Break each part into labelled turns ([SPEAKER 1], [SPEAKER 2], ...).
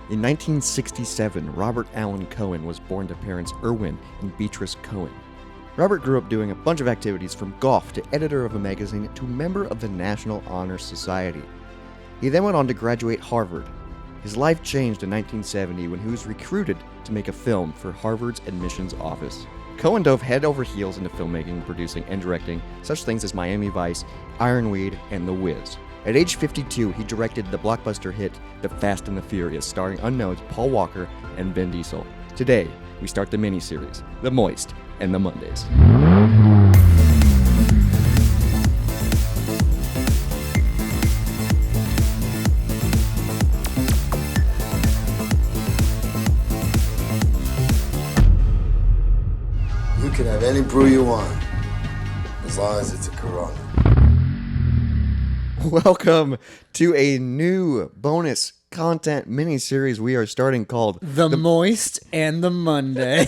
[SPEAKER 1] In 1967, Robert Allen Cohen was born to parents Irwin and Beatrice Cohen. Robert grew up doing a bunch of activities from golf to editor of a magazine to member of the National Honor Society. He then went on to graduate Harvard. His life changed in 1970 when he was recruited to make a film for Harvard's admissions office. Cohen dove head over heels into filmmaking, producing, and directing such things as Miami Vice, Ironweed, and The Wiz. At age 52, he directed the blockbuster hit The Fast and the Furious, starring unknowns Paul Walker and Vin Diesel. Today, we start the miniseries, The Moist and the Mondays.
[SPEAKER 2] You can have any brew you want, as long as it's a Corona.
[SPEAKER 1] Welcome to a new bonus content mini-series we are starting called
[SPEAKER 3] The Moist and the Monday.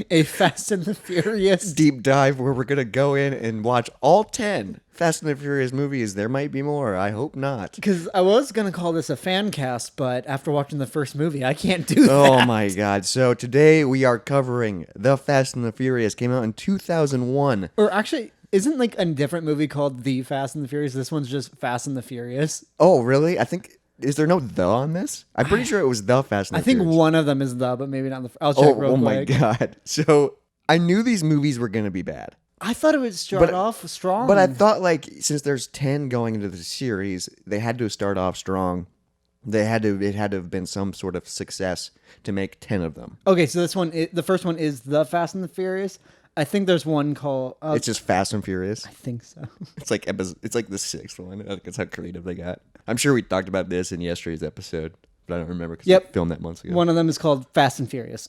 [SPEAKER 3] A Fast and the Furious
[SPEAKER 1] Deep Dive, where we're going to go in and watch all 10 Fast and the Furious movies. There might be more. I hope not.
[SPEAKER 3] Because I was going to call this a fan cast, but after watching the first movie, I can't do that.
[SPEAKER 1] Oh my god. So today we are covering The Fast and the Furious. Came out in 2001.
[SPEAKER 3] Or actually, isn't like a different movie called The Fast and the Furious? This one's just Fast and the Furious.
[SPEAKER 1] Oh, really? I think... Is there no the on this? I'm pretty sure it was The Fast and the
[SPEAKER 3] I think
[SPEAKER 1] Furious.
[SPEAKER 3] one of them is the, but maybe not the... I'll check real
[SPEAKER 1] Oh
[SPEAKER 3] quick.
[SPEAKER 1] my god. So I knew these movies were going to be bad.
[SPEAKER 3] I thought it would start off strong.
[SPEAKER 1] But I thought, like, since there's 10 going into the series, they had to start off strong. It had to have been some sort of success to make 10 of them.
[SPEAKER 3] Okay, so this one, the first one is The Fast and the Furious. I think there's one called...
[SPEAKER 1] It's just Fast and Furious.
[SPEAKER 3] I think so.
[SPEAKER 1] It's like the sixth one. I think that's how creative they got. I'm sure we talked about this in yesterday's episode, but I don't remember because we filmed that months ago.
[SPEAKER 3] One of them is called Fast and Furious.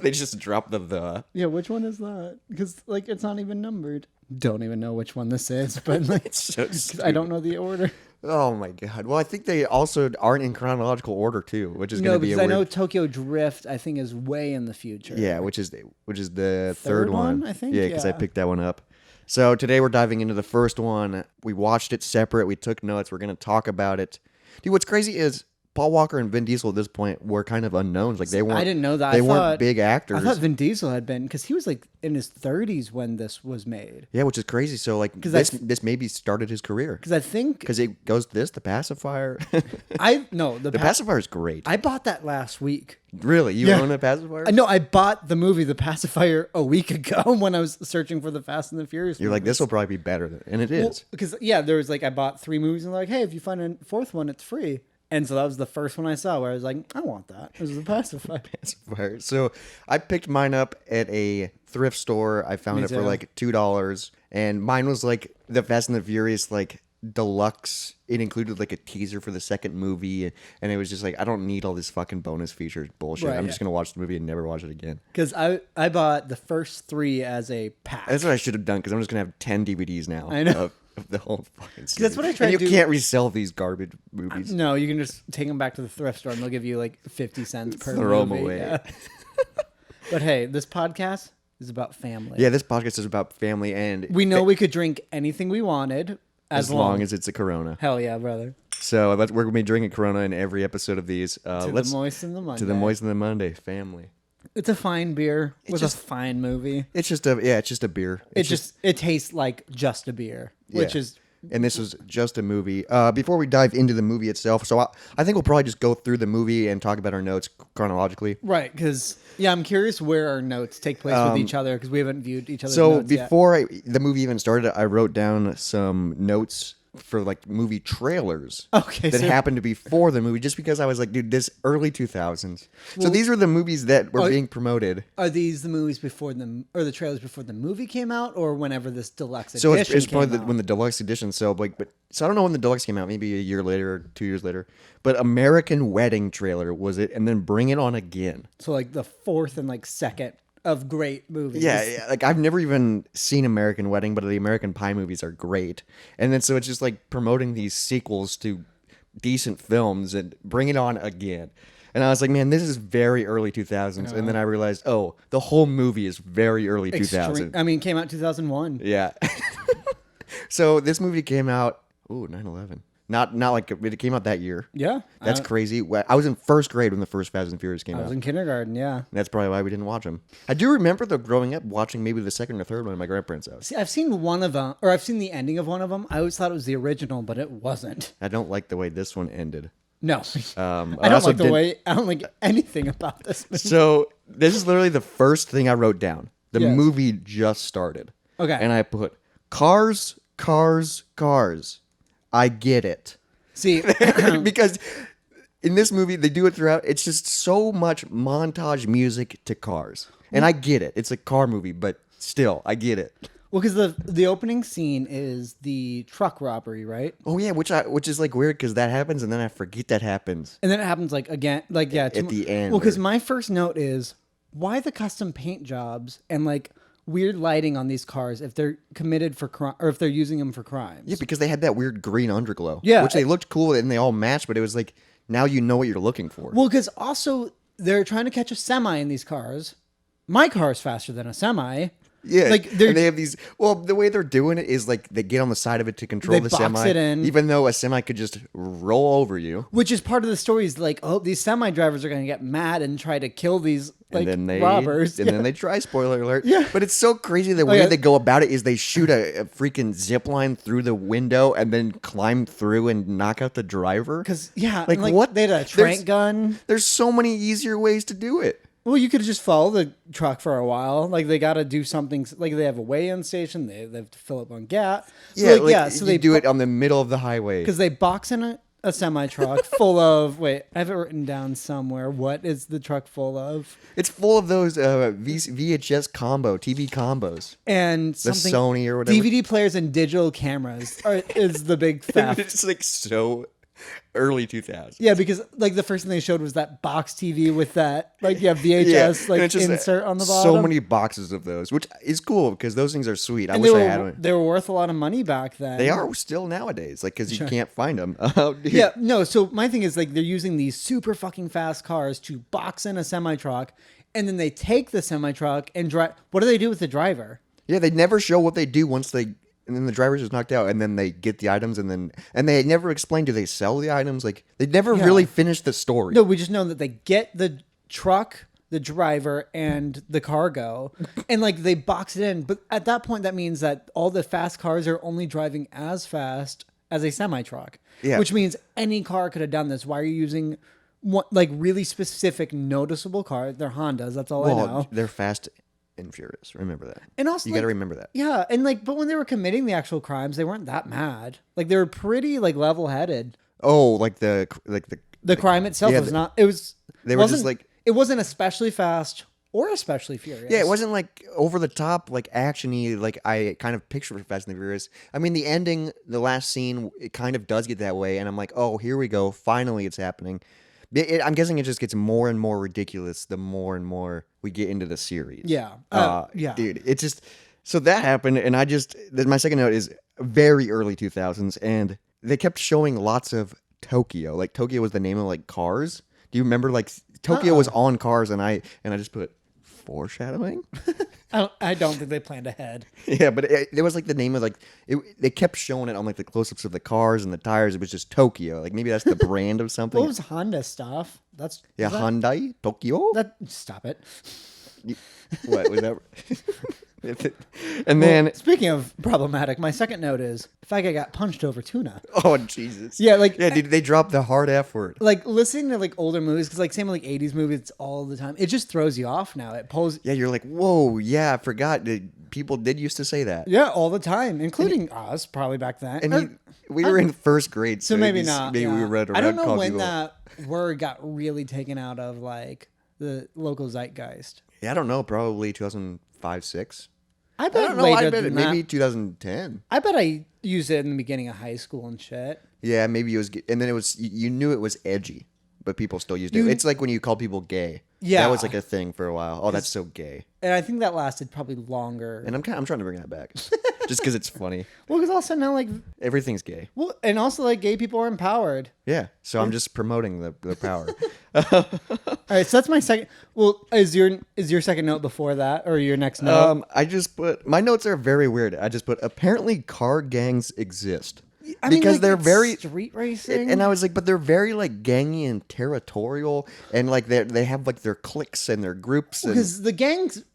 [SPEAKER 1] They just dropped the.
[SPEAKER 3] Yeah, which one is that? Because like it's not even numbered. Don't even know which one this is, but like
[SPEAKER 1] It's so
[SPEAKER 3] 'cause I don't know the order.
[SPEAKER 1] Oh my god! Well, I think they also aren't in chronological order too, which is going
[SPEAKER 3] No,
[SPEAKER 1] to be
[SPEAKER 3] because
[SPEAKER 1] a
[SPEAKER 3] I
[SPEAKER 1] weird.
[SPEAKER 3] know Tokyo Drift. I think is way in the future.
[SPEAKER 1] Yeah, which is the
[SPEAKER 3] Third
[SPEAKER 1] third one.
[SPEAKER 3] one, I think?
[SPEAKER 1] Yeah, because I
[SPEAKER 3] Yeah.
[SPEAKER 1] picked that one up. So today we're diving into the first one. We watched it separate. We took notes. We're going to talk about it. Dude, what's crazy is Paul Walker and Vin Diesel at this point were kind of unknowns. Like they weren't.
[SPEAKER 3] I didn't know that.
[SPEAKER 1] They
[SPEAKER 3] I
[SPEAKER 1] weren't
[SPEAKER 3] thought,
[SPEAKER 1] big actors.
[SPEAKER 3] I thought Vin Diesel had been because he was like in his 30s when this was made.
[SPEAKER 1] Yeah, which is crazy. So like this maybe started his career
[SPEAKER 3] Because I think
[SPEAKER 1] because it goes the pacifier.
[SPEAKER 3] the
[SPEAKER 1] pacifier is great.
[SPEAKER 3] I bought that last week.
[SPEAKER 1] Really, you
[SPEAKER 3] Yeah.
[SPEAKER 1] own a pacifier?
[SPEAKER 3] No, I bought the movie The Pacifier a week ago when I was searching for the Fast and the Furious.
[SPEAKER 1] You're like,
[SPEAKER 3] movies.
[SPEAKER 1] this will probably be better, and it is.
[SPEAKER 3] Because there was like I bought 3 movies and like, hey, if you find a 4th one, it's free. And so that was the first one I saw where I was like, I want that. It was the Pacifier.
[SPEAKER 1] Pacifier. So I picked mine up at a thrift store. I found
[SPEAKER 3] Me
[SPEAKER 1] it for
[SPEAKER 3] too.
[SPEAKER 1] like $2, and mine was like the Fast and the Furious like deluxe. It included like a teaser for the second movie, and it was just like I don't need all this fucking bonus features bullshit.
[SPEAKER 3] Right,
[SPEAKER 1] I'm
[SPEAKER 3] yeah.
[SPEAKER 1] just gonna watch the movie and never watch it again.
[SPEAKER 3] Because I bought the first 3 as a pack.
[SPEAKER 1] That's what I should have done because I'm just gonna have 10 DVDs now.
[SPEAKER 3] I know.
[SPEAKER 1] Of the whole fucking series.
[SPEAKER 3] That's what I try
[SPEAKER 1] and
[SPEAKER 3] to
[SPEAKER 1] you
[SPEAKER 3] do.
[SPEAKER 1] can't resell these garbage movies.
[SPEAKER 3] No, you can just take them back to the thrift store and they'll give you like 50 cents per
[SPEAKER 1] Throw 'em
[SPEAKER 3] movie.
[SPEAKER 1] away.
[SPEAKER 3] Yeah. But hey, this podcast is about family.
[SPEAKER 1] Yeah, this podcast is about family, and
[SPEAKER 3] We know we could drink anything we wanted
[SPEAKER 1] as long as it's a Corona.
[SPEAKER 3] Hell yeah, brother.
[SPEAKER 1] So we're gonna be drinking Corona in every episode of these.
[SPEAKER 3] To
[SPEAKER 1] Let's
[SPEAKER 3] the Moist and the Monday.
[SPEAKER 1] to the Moist and the Monday family.
[SPEAKER 3] It's a fine beer with
[SPEAKER 1] just-
[SPEAKER 3] a fine movie.
[SPEAKER 1] It's just a beer.
[SPEAKER 3] It tastes like just a beer, which
[SPEAKER 1] Yeah.
[SPEAKER 3] is
[SPEAKER 1] And this is just a movie. Before we dive into the movie itself, so I think we'll probably just go through the movie and talk about our notes chronologically.
[SPEAKER 3] right. Because I'm curious where our notes take place with each other because we haven't viewed each other's
[SPEAKER 1] So
[SPEAKER 3] notes yet.
[SPEAKER 1] before the movie even started, I wrote down some notes for like movie trailers
[SPEAKER 3] Okay,
[SPEAKER 1] that
[SPEAKER 3] so-
[SPEAKER 1] happened to be for the movie, just because I was like, dude, this early 2000s. So these were the movies that were being promoted.
[SPEAKER 3] Are these the movies before them, or the trailers before the movie came out, or whenever this deluxe
[SPEAKER 1] So
[SPEAKER 3] edition
[SPEAKER 1] it's probably
[SPEAKER 3] came out?
[SPEAKER 1] when the deluxe edition. So so I don't know when the deluxe came out. Maybe a year later or 2 years later. But American Wedding trailer was it, and then Bring It On Again.
[SPEAKER 3] So like the 4th and like 2nd of great movies.
[SPEAKER 1] Yeah, like I've never even seen American Wedding, but the American Pie movies are great. And then so it's just like promoting these sequels to decent films and Bring It On Again. And I was like, man, this is very early 2000s. And then I realized, oh, the whole movie is very early 2000.
[SPEAKER 3] I mean, it came out 2001.
[SPEAKER 1] Yeah. So this movie came out, 9/11. Not like it came out that year.
[SPEAKER 3] Yeah.
[SPEAKER 1] That's crazy. I was in first grade when the first Fast and Furious came
[SPEAKER 3] I
[SPEAKER 1] out.
[SPEAKER 3] was in kindergarten, yeah.
[SPEAKER 1] That's probably why we didn't watch them. I do remember though growing up watching maybe the second or third one at my grandparents' house.
[SPEAKER 3] See, I've seen one of them, or I've seen the ending of one of them. I always thought it was the original, but it wasn't.
[SPEAKER 1] I don't like the way this one ended.
[SPEAKER 3] No.
[SPEAKER 1] I
[SPEAKER 3] I don't
[SPEAKER 1] also
[SPEAKER 3] like the
[SPEAKER 1] did-
[SPEAKER 3] way, I don't like anything about this movie.
[SPEAKER 1] So this is literally the first thing I wrote down. The
[SPEAKER 3] Yes.
[SPEAKER 1] movie just started.
[SPEAKER 3] Okay.
[SPEAKER 1] And I put cars, cars, cars. I get it.
[SPEAKER 3] See,
[SPEAKER 1] Because in this movie, they do it throughout. It's just so much montage music to cars. And I get it. It's a car movie, but still, I get it.
[SPEAKER 3] well, because the opening scene is the truck robbery, right?
[SPEAKER 1] Oh yeah, which is like weird because that happens and then I forget that happens.
[SPEAKER 3] And then it happens like again, like yeah,
[SPEAKER 1] At the end,
[SPEAKER 3] Well, because
[SPEAKER 1] or-
[SPEAKER 3] my first note is why the custom paint jobs and like weird lighting on these cars if they're committed for crime or if they're using them for crimes.
[SPEAKER 1] Yeah, because they had that weird green underglow.
[SPEAKER 3] Yeah.
[SPEAKER 1] Which they looked cool and they all matched, but it was like now you know what you're looking for.
[SPEAKER 3] Well, because also they're trying to catch a semi in these cars. My car's faster than a semi.
[SPEAKER 1] Yeah,
[SPEAKER 3] like they're
[SPEAKER 1] and they have these. Well, the way they're doing it is like they get on the side of it to control
[SPEAKER 3] They
[SPEAKER 1] the
[SPEAKER 3] box
[SPEAKER 1] semi,
[SPEAKER 3] it in.
[SPEAKER 1] even though a semi could just roll over you.
[SPEAKER 3] which is part of the story is like, oh, these semi drivers are going to get mad and try to kill these like
[SPEAKER 1] And then
[SPEAKER 3] robbers.
[SPEAKER 1] and then they try. Spoiler alert!
[SPEAKER 3] Yeah.
[SPEAKER 1] but it's so crazy the way
[SPEAKER 3] yeah.
[SPEAKER 1] they go about it is they shoot a freaking zip line through the window and then climb through and knock out the driver.
[SPEAKER 3] Because yeah,
[SPEAKER 1] Like,
[SPEAKER 3] and,
[SPEAKER 1] what?
[SPEAKER 3] They had a
[SPEAKER 1] There's-
[SPEAKER 3] trank gun.
[SPEAKER 1] There's so many easier ways to do it.
[SPEAKER 3] Well, you could just follow the truck for a while. Like they got to do something. Like they have a weigh-in station. They have to fill up on gas. So
[SPEAKER 1] So they do it on the middle of the highway.
[SPEAKER 3] because they box in a semi truck full of. Wait, I have it written down somewhere. What is the truck full of?
[SPEAKER 1] It's full of those VHS TV combos.
[SPEAKER 3] And
[SPEAKER 1] The
[SPEAKER 3] something
[SPEAKER 1] Sony or whatever.
[SPEAKER 3] DVD players and digital cameras is the big theft.
[SPEAKER 1] It's like so early 2000s.
[SPEAKER 3] Yeah, because like the first thing they showed was that box TV with that like VHS
[SPEAKER 1] and
[SPEAKER 3] like
[SPEAKER 1] it's just,
[SPEAKER 3] insert on the bottom.
[SPEAKER 1] So many boxes of those, which is cool because those things are sweet. I
[SPEAKER 3] and
[SPEAKER 1] wish I had one.
[SPEAKER 3] they were worth a lot of money back then.
[SPEAKER 1] They are still nowadays, like because you
[SPEAKER 3] Sure.
[SPEAKER 1] can't find them. Oh, dude.
[SPEAKER 3] Yeah, no. So my thing is like they're using these super fucking fast cars to box in a semi truck, and then they take the semi truck and drive. What do they do with the driver?
[SPEAKER 1] Yeah, they never show what they do once they. And then the driver's just knocked out, and then they get the items, and they never explain. Do they sell the items? Like they never really finish the story.
[SPEAKER 3] No, we just know that they get the truck, the driver, and the cargo, and like they box it in. But at that point, that means that all the fast cars are only driving as fast as a semi truck.
[SPEAKER 1] Yeah.
[SPEAKER 3] Which means any car could have done this. Why are you using like really specific, noticeable cars? They're Hondas. That's all I know.
[SPEAKER 1] Well, they're fast and furious. Remember that.
[SPEAKER 3] And also,
[SPEAKER 1] You got to
[SPEAKER 3] like,
[SPEAKER 1] remember that.
[SPEAKER 3] Yeah, and like, but when they were committing the actual crimes, they weren't that mad. Like they were pretty like level-headed.
[SPEAKER 1] Oh, like the
[SPEAKER 3] The crime itself
[SPEAKER 1] Yeah,
[SPEAKER 3] was not. It was.
[SPEAKER 1] they were just,
[SPEAKER 3] wasn't-
[SPEAKER 1] like-
[SPEAKER 3] It wasn't especially fast or especially furious.
[SPEAKER 1] Yeah, it wasn't like over the top, like actiony, like I kind of picture for Fast and the Furious. I mean, the ending, the last scene, it kind of does get that way, and I'm like, oh, here we go, finally, it's happening. I'm guessing it just gets more and more ridiculous the more and more we get into the series.
[SPEAKER 3] Yeah. Yeah.
[SPEAKER 1] dude, it just so that happened, and my second note is very early 2000s, and they kept showing lots of Tokyo. Like Tokyo was the name of like cars. Do you remember like Tokyo was on cars, and I just put foreshadowing.
[SPEAKER 3] I don't think they planned ahead.
[SPEAKER 1] Yeah, but it was like the name of like they kept showing it on like the close-ups of the cars and the tires. It was just Tokyo. Like maybe that's the brand of something.
[SPEAKER 3] What was Honda stuff? That's
[SPEAKER 1] Yeah,
[SPEAKER 3] is that,
[SPEAKER 1] Hyundai Tokyo.
[SPEAKER 3] that. Stop it.
[SPEAKER 1] What was that? And then
[SPEAKER 3] Speaking of problematic, my second note is the guy got punched over tuna.
[SPEAKER 1] oh Jesus.
[SPEAKER 3] Yeah, like
[SPEAKER 1] Yeah, dude, they dropped the hard F word.
[SPEAKER 3] like listening to like older movies because like same with like 80s movies all the time. It just throws you off now. It pulls.
[SPEAKER 1] Yeah, you're like, whoa, yeah, I forgot. People did used to say that.
[SPEAKER 3] Yeah, all the time, including us, probably back then.
[SPEAKER 1] And we were in first grade,
[SPEAKER 3] so maybe not.
[SPEAKER 1] Maybe we
[SPEAKER 3] yeah.
[SPEAKER 1] read around.
[SPEAKER 3] I don't know
[SPEAKER 1] calling
[SPEAKER 3] when
[SPEAKER 1] people-
[SPEAKER 3] that word got really taken out of like the local zeitgeist.
[SPEAKER 1] Yeah, I don't know. Probably 2005, 6.
[SPEAKER 3] I
[SPEAKER 1] I
[SPEAKER 3] bet
[SPEAKER 1] don't know.
[SPEAKER 3] later
[SPEAKER 1] I bet
[SPEAKER 3] than
[SPEAKER 1] maybe
[SPEAKER 3] that.
[SPEAKER 1] 2010.
[SPEAKER 3] I bet I used it in the beginning of high school and shit.
[SPEAKER 1] Yeah, maybe it was, and then it was. You knew it was edgy, but people still used it. It's like when you call people gay.
[SPEAKER 3] Yeah.
[SPEAKER 1] that was like a thing for a while. Oh, that's so gay.
[SPEAKER 3] And I think that lasted probably longer.
[SPEAKER 1] And I'm trying to bring that back, just because it's funny.
[SPEAKER 3] Well, because also now like
[SPEAKER 1] Everything's gay.
[SPEAKER 3] well, and also like gay people are empowered.
[SPEAKER 1] Yeah, so I'm just promoting the power.
[SPEAKER 3] All right, so that's my second. Well, is your second note before that or your next note?
[SPEAKER 1] I just put my notes are very weird. I just put apparently car gangs exist.
[SPEAKER 3] I mean,
[SPEAKER 1] because
[SPEAKER 3] like,
[SPEAKER 1] they're
[SPEAKER 3] it's
[SPEAKER 1] very
[SPEAKER 3] street racing.
[SPEAKER 1] and I was like, but they're very like gangy and territorial, and like they have like their cliques and their groups. And,
[SPEAKER 3] because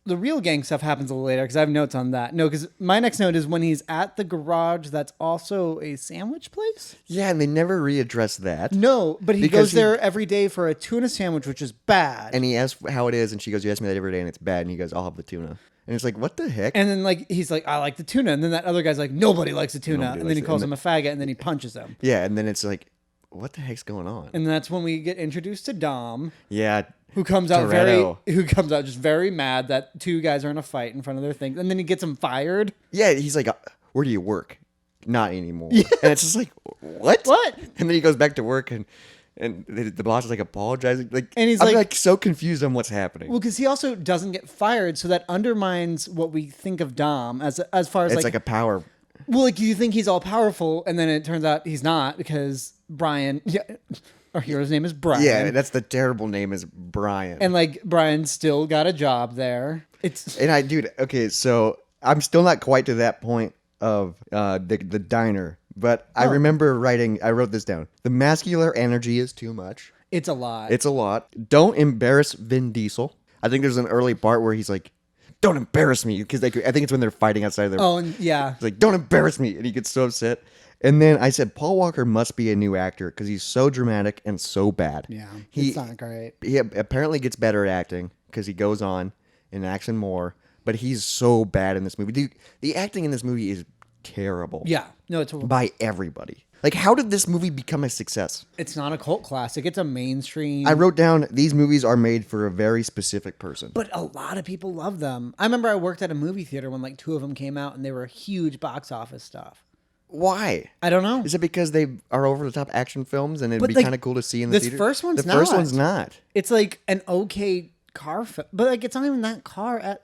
[SPEAKER 3] the real gang stuff happens a little later. Because I have notes on that. No, because my next note is when he's at the garage. That's also a sandwich place.
[SPEAKER 1] yeah, and they never readdress that.
[SPEAKER 3] No, but he
[SPEAKER 1] Because
[SPEAKER 3] goes there every day for a tuna sandwich, which is bad.
[SPEAKER 1] And he asks how it is, and she goes, "You ask me that every day, and it's bad." And he goes, "I'll have the tuna." And it's like, what the heck?
[SPEAKER 3] And then like he's like, I like the tuna, and then that other guy's like, nobody likes the tuna,
[SPEAKER 1] Nobody
[SPEAKER 3] and then he
[SPEAKER 1] likes it.
[SPEAKER 3] calls
[SPEAKER 1] And
[SPEAKER 3] him a faggot, and then he punches him,
[SPEAKER 1] yeah, and then it's like, what the heck's going on?
[SPEAKER 3] and that's when we get introduced to Dom,
[SPEAKER 1] Yeah,
[SPEAKER 3] who comes out
[SPEAKER 1] Toretto.
[SPEAKER 3] just very mad that two guys are in a fight in front of their thing, and then he gets him fired.
[SPEAKER 1] yeah. He's like, "Where do you work?" Not anymore. And it's just like, what?
[SPEAKER 3] What?
[SPEAKER 1] And then he goes back to work, and the boss is like apologizing, like,
[SPEAKER 3] And he's
[SPEAKER 1] I'm
[SPEAKER 3] like-
[SPEAKER 1] so confused on what's happening.
[SPEAKER 3] Well, because he also doesn't get fired, so that undermines what we think of Dom as far as
[SPEAKER 1] It's like a power.
[SPEAKER 3] well, like you think he's all powerful, and then it turns out he's not because Brian, our hero's name is Brian.
[SPEAKER 1] Yeah, that's the terrible name is Brian.
[SPEAKER 3] and like Brian still got a job there. It's
[SPEAKER 1] And dude, okay, so I'm still not quite to that point of the diner, but I remember I wrote this down. The masculine energy is too much.
[SPEAKER 3] it's a lot.
[SPEAKER 1] It's a lot. Don't embarrass Vin Diesel. I think there's an early part where he's like, "Don't embarrass me," because I think it's when they're fighting outside their.
[SPEAKER 3] oh, and yeah.
[SPEAKER 1] He's like, "Don't embarrass me," and he gets so upset. And then I said, Paul Walker must be a new actor because he's so dramatic and so bad.
[SPEAKER 3] Yeah,
[SPEAKER 1] he
[SPEAKER 3] it's not great.
[SPEAKER 1] he apparently gets better at acting because he goes on and acts in more. But he's so bad in this movie. Dude, the acting in this movie is terrible.
[SPEAKER 3] Yeah, no, it's
[SPEAKER 1] By everybody. Like, how did this movie become a success?
[SPEAKER 3] it's not a cult classic. It's a mainstream.
[SPEAKER 1] I wrote down these movies are made for a very specific person.
[SPEAKER 3] but a lot of people love them. I remember I worked at a movie theater when like two of them came out, and they were huge box office stuff.
[SPEAKER 1] Why?
[SPEAKER 3] I don't know.
[SPEAKER 1] Is it because they are over the top action films and it'd
[SPEAKER 3] But,
[SPEAKER 1] be
[SPEAKER 3] like,
[SPEAKER 1] kind of cool to see in the
[SPEAKER 3] this
[SPEAKER 1] theater?
[SPEAKER 3] first one's
[SPEAKER 1] the first
[SPEAKER 3] not.
[SPEAKER 1] one's not.
[SPEAKER 3] It's like an okay car film, but like it's not even that car.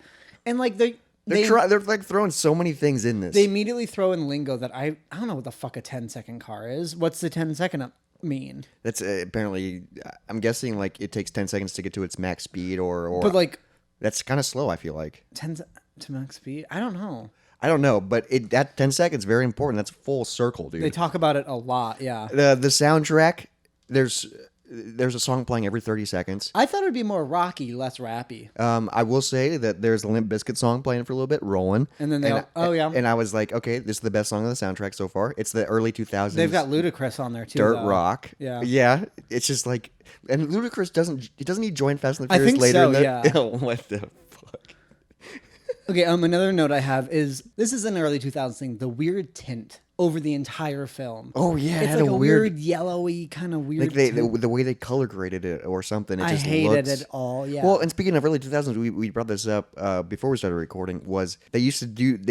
[SPEAKER 3] And like they
[SPEAKER 1] They're like throwing so many things in this.
[SPEAKER 3] they immediately throw in lingo that I don't know what the fuck a 10-second car is. What's the 10-second mean?
[SPEAKER 1] That's apparently, I'm guessing like it takes 10 seconds to get to its max speed or
[SPEAKER 3] But like
[SPEAKER 1] that's kind of slow, I feel like.
[SPEAKER 3] 10 to max speed. I don't know.
[SPEAKER 1] I don't know, but that 10 seconds very important. That's full circle, dude.
[SPEAKER 3] They talk about it a lot. Yeah.
[SPEAKER 1] The soundtrack, there's a song playing every 30 seconds.
[SPEAKER 3] I thought it'd be more rocky, less rappy.
[SPEAKER 1] I will say that there's a Limp Bizkit song playing for a little bit, rolling.
[SPEAKER 3] And then yeah.
[SPEAKER 1] And I was like, okay, this is the best song on the soundtrack so far. It's the early 2000s.
[SPEAKER 3] They've got Ludacris on there too.
[SPEAKER 1] Dirt
[SPEAKER 3] though.
[SPEAKER 1] rock.
[SPEAKER 3] Yeah.
[SPEAKER 1] Yeah. It's just like, and Ludacris doesn't he join Fast and the
[SPEAKER 3] I
[SPEAKER 1] Furious
[SPEAKER 3] think
[SPEAKER 1] later?
[SPEAKER 3] so,
[SPEAKER 1] in the,
[SPEAKER 3] yeah.
[SPEAKER 1] Oh, what the fuck?
[SPEAKER 3] Okay, another note I have is this is an early 2000s thing, the weird tint over the entire film.
[SPEAKER 1] Oh yeah, it
[SPEAKER 3] It's
[SPEAKER 1] had
[SPEAKER 3] like
[SPEAKER 1] a
[SPEAKER 3] weird yellowy kind of weird
[SPEAKER 1] like
[SPEAKER 3] tint.
[SPEAKER 1] the way they color graded it or something. It
[SPEAKER 3] I
[SPEAKER 1] just
[SPEAKER 3] hated
[SPEAKER 1] looks,
[SPEAKER 3] it all, yeah.
[SPEAKER 1] Well, and speaking of early 2000s, we brought this up before we started recording. Was they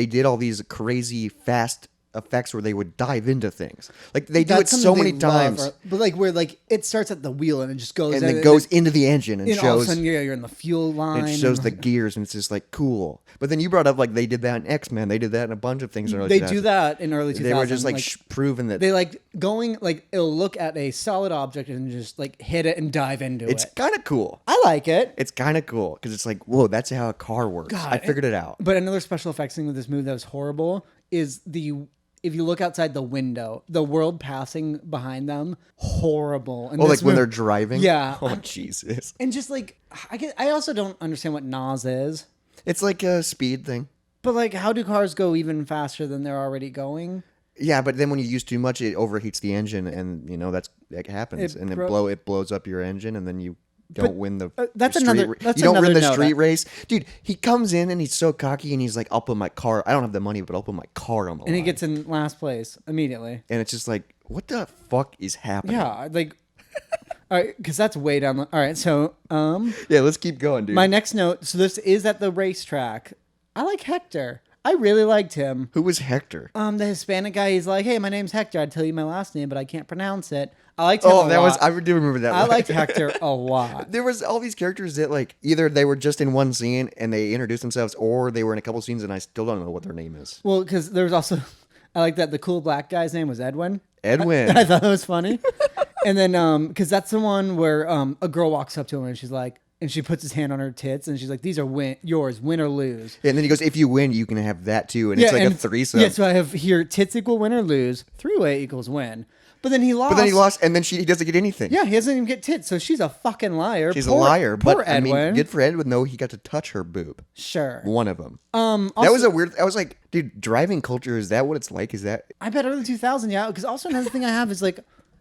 [SPEAKER 1] did all these crazy fast effects where they would dive into things. Like they do
[SPEAKER 3] That's
[SPEAKER 1] it so
[SPEAKER 3] something
[SPEAKER 1] many
[SPEAKER 3] they love,
[SPEAKER 1] times,
[SPEAKER 3] but like where like it starts at the wheel and it just goes
[SPEAKER 1] and then goes into the engine and
[SPEAKER 3] and all of a
[SPEAKER 1] shows.
[SPEAKER 3] sudden you're in the fuel line.
[SPEAKER 1] It shows
[SPEAKER 3] and,
[SPEAKER 1] the
[SPEAKER 3] like,
[SPEAKER 1] gears, and it's just like cool. But then you brought up like they did that in X-Men. They did that in a bunch of things. In early
[SPEAKER 3] they
[SPEAKER 1] 2000s.
[SPEAKER 3] do that in early 2000s.
[SPEAKER 1] They were just like proving that
[SPEAKER 3] they like going like it'll look at a solid object and just like hit it and dive into
[SPEAKER 1] it's
[SPEAKER 3] it.
[SPEAKER 1] kind of cool.
[SPEAKER 3] I like it.
[SPEAKER 1] It's kind of cool because it's like, whoa, that's how a car works.
[SPEAKER 3] God,
[SPEAKER 1] I figured it out.
[SPEAKER 3] But another special effects thing with this movie that was horrible is if you look outside the window, the world passing behind them, horrible. And
[SPEAKER 1] Oh,
[SPEAKER 3] this
[SPEAKER 1] like when they're
[SPEAKER 3] movie-
[SPEAKER 1] driving?
[SPEAKER 3] Yeah.
[SPEAKER 1] Oh, Jesus.
[SPEAKER 3] And just like I also don't understand what NOS is.
[SPEAKER 1] It's like a speed thing.
[SPEAKER 3] But like, how do cars go even faster than they're already going?
[SPEAKER 1] Yeah, but then when you use too much, it overheats the engine, and that happens,
[SPEAKER 3] It
[SPEAKER 1] and
[SPEAKER 3] bro-
[SPEAKER 1] it blows up your engine, and then you don't win the.
[SPEAKER 3] that's
[SPEAKER 1] street
[SPEAKER 3] another-
[SPEAKER 1] ra-
[SPEAKER 3] that's
[SPEAKER 1] you don't win
[SPEAKER 3] another
[SPEAKER 1] the
[SPEAKER 3] note.
[SPEAKER 1] street race, dude. He comes in and he's so cocky, and he's like, "I'll put my car. I don't have the money, but I'll put my car on the
[SPEAKER 3] And
[SPEAKER 1] line."
[SPEAKER 3] he gets in last place immediately.
[SPEAKER 1] and it's just like, what the fuck is happening?
[SPEAKER 3] Yeah, like, all right, because that's way down. All right, so
[SPEAKER 1] Yeah, let's keep going, dude.
[SPEAKER 3] my next note. So this is at the racetrack. I like Hector. I really liked him.
[SPEAKER 1] Who was Hector?
[SPEAKER 3] The Hispanic guy. He's like, "Hey, my name's Hector. I'd tell you my last name, but I can't pronounce it." I liked him.
[SPEAKER 1] Oh,
[SPEAKER 3] a
[SPEAKER 1] that was.
[SPEAKER 3] lot.
[SPEAKER 1] I do remember that.
[SPEAKER 3] I
[SPEAKER 1] one.
[SPEAKER 3] liked Hector a lot.
[SPEAKER 1] There was all these characters that like either they were just in one scene and they introduced themselves, or they were in a couple scenes and I still don't know what their name is.
[SPEAKER 3] Well, because there was also, I like that the cool black guy's name was Edwin.
[SPEAKER 1] Edwin.
[SPEAKER 3] I thought that was funny. And then, because that's the one where a girl walks up to him and she's like, And she puts his hand on her tits, and she's like, "These are yours, win or lose."
[SPEAKER 1] And then he goes, if you win, you can have that too. And it's like a threesome.
[SPEAKER 3] Yeah, so I have here tits equal win or lose, three-way equals win. But then he lost.
[SPEAKER 1] But then he lost, and then he doesn't get anything.
[SPEAKER 3] Yeah, he doesn't even get tits, so she's a fucking liar.
[SPEAKER 1] She's a liar.
[SPEAKER 3] Poor
[SPEAKER 1] But
[SPEAKER 3] Edwin.
[SPEAKER 1] I mean, good for Edwin, though. He got to touch her boob.
[SPEAKER 3] Sure.
[SPEAKER 1] One of them.
[SPEAKER 3] Also,
[SPEAKER 1] That was a weird. I was like, dude, driving culture, is that what it's like? Is that.
[SPEAKER 3] I bet early 2000, yeah. Because also another thing I have is like,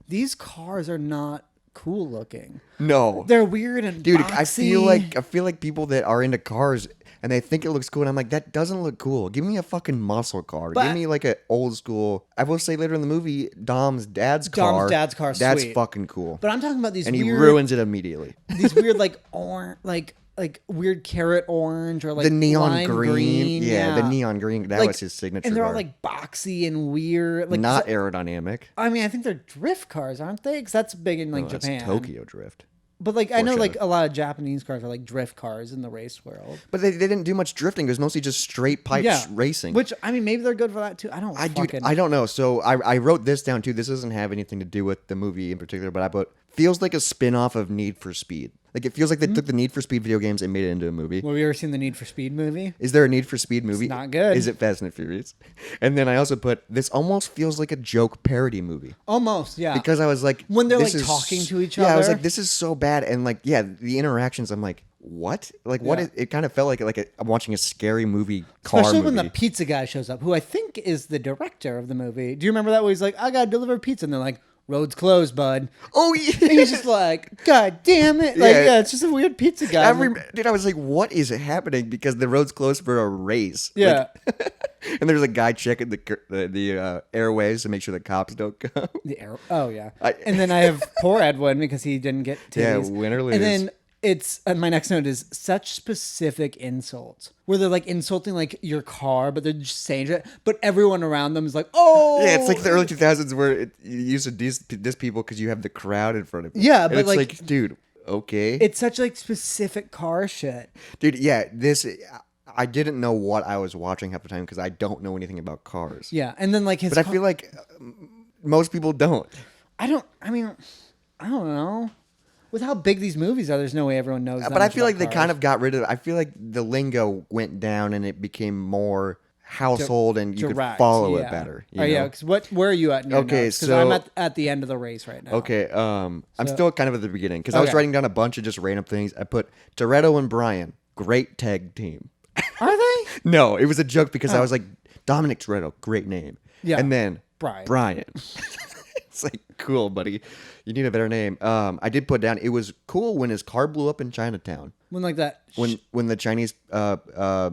[SPEAKER 3] these cars are not cool looking.
[SPEAKER 1] No.
[SPEAKER 3] They're weird and
[SPEAKER 1] Dude,
[SPEAKER 3] boxy.
[SPEAKER 1] I feel like people that are into cars and they think it looks cool, and I'm like, that doesn't look cool. Give me a fucking muscle car.
[SPEAKER 3] But-
[SPEAKER 1] Give me like a old school. I will say later in the movie, Dom's dad's car.
[SPEAKER 3] dad's car,
[SPEAKER 1] That's
[SPEAKER 3] sweet.
[SPEAKER 1] fucking cool.
[SPEAKER 3] But I'm talking about these
[SPEAKER 1] And he
[SPEAKER 3] weird,
[SPEAKER 1] ruins it immediately.
[SPEAKER 3] these weird like orange, like weird carrot orange or like
[SPEAKER 1] The neon
[SPEAKER 3] lime
[SPEAKER 1] green. Yeah, the neon green. That
[SPEAKER 3] Like,
[SPEAKER 1] was his signature
[SPEAKER 3] and they're all
[SPEAKER 1] car.
[SPEAKER 3] like boxy and weird. Like
[SPEAKER 1] Not aerodynamic.
[SPEAKER 3] I mean, I think they're drift cars, aren't they? Because that's big in like
[SPEAKER 1] Oh, that's
[SPEAKER 3] Japan.
[SPEAKER 1] Tokyo Drift.
[SPEAKER 3] But like I know
[SPEAKER 1] Porsche.
[SPEAKER 3] like a lot of Japanese cars are like drift cars in the race world.
[SPEAKER 1] But they didn't do much drifting. It was mostly just straight pipe racing.
[SPEAKER 3] Which I mean, maybe they're good for that too. I don't.
[SPEAKER 1] I don't know. So I wrote this down too. This doesn't have anything to do with the movie in particular, but I put feels like a spin-off of Need for Speed. Like it feels like they took the Need for Speed video games and made it into a movie.
[SPEAKER 3] Well, have you ever seen the Need for Speed movie?
[SPEAKER 1] Is there a Need for Speed movie?
[SPEAKER 3] not good.
[SPEAKER 1] Is it Fast and Furious? And then I also put this almost feels like a joke parody movie.
[SPEAKER 3] Almost, yeah.
[SPEAKER 1] Because I was like,
[SPEAKER 3] When they're,
[SPEAKER 1] this
[SPEAKER 3] like,
[SPEAKER 1] is-
[SPEAKER 3] talking to each
[SPEAKER 1] Yeah, I was
[SPEAKER 3] other.
[SPEAKER 1] like, this is so bad, and like, yeah, the interactions. I'm like, what? Like, what?
[SPEAKER 3] Yeah.
[SPEAKER 1] It kind of felt like I'm watching a scary movie. Car
[SPEAKER 3] Especially
[SPEAKER 1] movie.
[SPEAKER 3] when the pizza guy shows up, who I think is the director of the movie. Do you remember that? Where he's like, "I gotta deliver pizza," and they're like, "Road's closed, bud."
[SPEAKER 1] Oh
[SPEAKER 3] And
[SPEAKER 1] yeah.
[SPEAKER 3] he's just like, "God damn it!" Like,
[SPEAKER 1] Yeah.
[SPEAKER 3] yeah, it's just a weird pizza guy.
[SPEAKER 1] Dude, I was like, what is happening? Because the road's closed for a race.
[SPEAKER 3] Yeah.
[SPEAKER 1] Like, and there's a guy checking the airways to make sure the cops don't come.
[SPEAKER 3] The arrow. Oh yeah.
[SPEAKER 1] I-
[SPEAKER 3] And then I have poor Edwin because he didn't get
[SPEAKER 1] Yeah,
[SPEAKER 3] titties.
[SPEAKER 1] win or lose.
[SPEAKER 3] And then it's my next note is such specific insults where they're like insulting like your car, but they're just saying it, but everyone around them is like, "Oh,
[SPEAKER 1] Yeah, it's like the early 2000s where you used to diss people because you have the crowd in front of you.
[SPEAKER 3] Yeah,
[SPEAKER 1] And
[SPEAKER 3] but
[SPEAKER 1] it's
[SPEAKER 3] like-
[SPEAKER 1] dude, okay.
[SPEAKER 3] It's such like specific car shit."
[SPEAKER 1] Dude, yeah, I didn't know what I was watching half the time because I don't know anything about cars.
[SPEAKER 3] Yeah, and then like his.
[SPEAKER 1] But I feel like most people don't.
[SPEAKER 3] I don't know. With how big these movies are, there's no way everyone knows. That
[SPEAKER 1] But I
[SPEAKER 3] much
[SPEAKER 1] feel
[SPEAKER 3] about
[SPEAKER 1] like they
[SPEAKER 3] cars.
[SPEAKER 1] kind of got rid of it. I feel like the lingo went down and it became more household and you could
[SPEAKER 3] Direct,
[SPEAKER 1] follow
[SPEAKER 3] yeah.
[SPEAKER 1] it better.
[SPEAKER 3] Oh
[SPEAKER 1] you
[SPEAKER 3] yeah,
[SPEAKER 1] know?
[SPEAKER 3] because where are you at?
[SPEAKER 1] Okay,
[SPEAKER 3] Because
[SPEAKER 1] so-
[SPEAKER 3] I'm at the end of the race right now.
[SPEAKER 1] Okay, I'm still kind of at the beginning because I was
[SPEAKER 3] Okay.
[SPEAKER 1] writing down a bunch of just random things. I put Toretto and Brian, great tag team.
[SPEAKER 3] Are they?
[SPEAKER 1] No, it was a joke because I was like, Dominic Toretto, great name.
[SPEAKER 3] Yeah.
[SPEAKER 1] And then
[SPEAKER 3] Brian.
[SPEAKER 1] It's like, cool, buddy. You need a better name. I did put down, it was cool when his car blew up in Chinatown.
[SPEAKER 3] When like that.
[SPEAKER 1] When the Chinese, I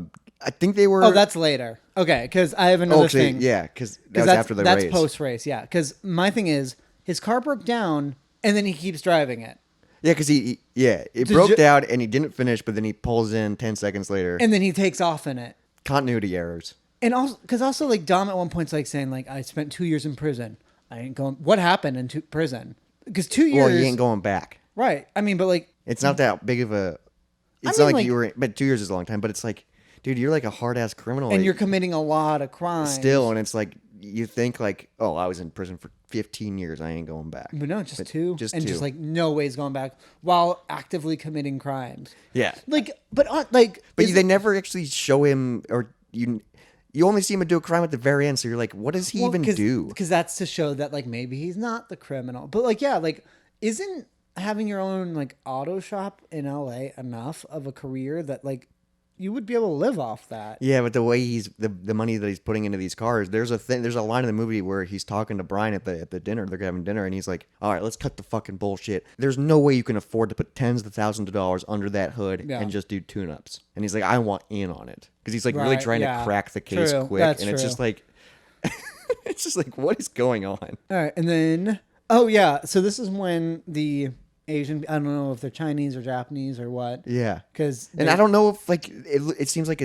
[SPEAKER 1] think they were.
[SPEAKER 3] Oh, that's later. Okay, because I have another
[SPEAKER 1] okay,
[SPEAKER 3] thing.
[SPEAKER 1] yeah, because that
[SPEAKER 3] 'Cause
[SPEAKER 1] was
[SPEAKER 3] that's,
[SPEAKER 1] after the
[SPEAKER 3] that's
[SPEAKER 1] race.
[SPEAKER 3] post race. Yeah, because my thing is his car broke down and then he keeps driving it,
[SPEAKER 1] Yeah, because it
[SPEAKER 3] Did
[SPEAKER 1] broke
[SPEAKER 3] you-
[SPEAKER 1] down and he didn't finish, but then he pulls in 10 seconds later.
[SPEAKER 3] and then he takes off in it.
[SPEAKER 1] Continuity errors.
[SPEAKER 3] And also, because also like Dom at one point's like saying like I spent 2 years in prison. I ain't going. What happened in prison? Because 2 years.
[SPEAKER 1] Well, he ain't going back.
[SPEAKER 3] Right. I mean, but like
[SPEAKER 1] It's not that big of a. It's
[SPEAKER 3] mean,
[SPEAKER 1] not like,
[SPEAKER 3] like-
[SPEAKER 1] you were. But 2 years is a long time. But it's like, dude, you're like a hard ass criminal.
[SPEAKER 3] and
[SPEAKER 1] like,
[SPEAKER 3] you're committing a lot of crimes.
[SPEAKER 1] still, and it's like you think like, oh, I was in prison for 15 years. I ain't going back.
[SPEAKER 3] But no, just
[SPEAKER 1] But
[SPEAKER 3] two.
[SPEAKER 1] just
[SPEAKER 3] and
[SPEAKER 1] two.
[SPEAKER 3] just like no ways going back while actively committing crimes.
[SPEAKER 1] Yeah.
[SPEAKER 3] Like, but like,
[SPEAKER 1] But
[SPEAKER 3] is-
[SPEAKER 1] they never actually show him, or you only see him do a crime at the very end. So you're like, what does he even do?
[SPEAKER 3] Because that's to show that like maybe he's not the criminal. But like, yeah, like isn't having your own like auto shop in LA enough of a career that like you would be able to live off that?
[SPEAKER 1] Yeah, but the way he's the money that he's putting into these cars, there's a line in the movie where he's talking to Brian at the dinner, they're having dinner, and he's like, all right, let's cut the fucking bullshit. There's no way you can afford to put tens of thousands of dollars under that hood
[SPEAKER 3] Yeah.
[SPEAKER 1] and just do tune-ups. And he's like, I want in on it. Because he's like really
[SPEAKER 3] Right,
[SPEAKER 1] trying
[SPEAKER 3] yeah.
[SPEAKER 1] to crack the case
[SPEAKER 3] True,
[SPEAKER 1] quick.
[SPEAKER 3] that's
[SPEAKER 1] And it's
[SPEAKER 3] true.
[SPEAKER 1] just like it's just like, what is going on?
[SPEAKER 3] All right, and then oh yeah, so this is when the Asian, I don't know if they're Chinese or Japanese or what.
[SPEAKER 1] Yeah.
[SPEAKER 3] Because
[SPEAKER 1] And I don't know if like it seems like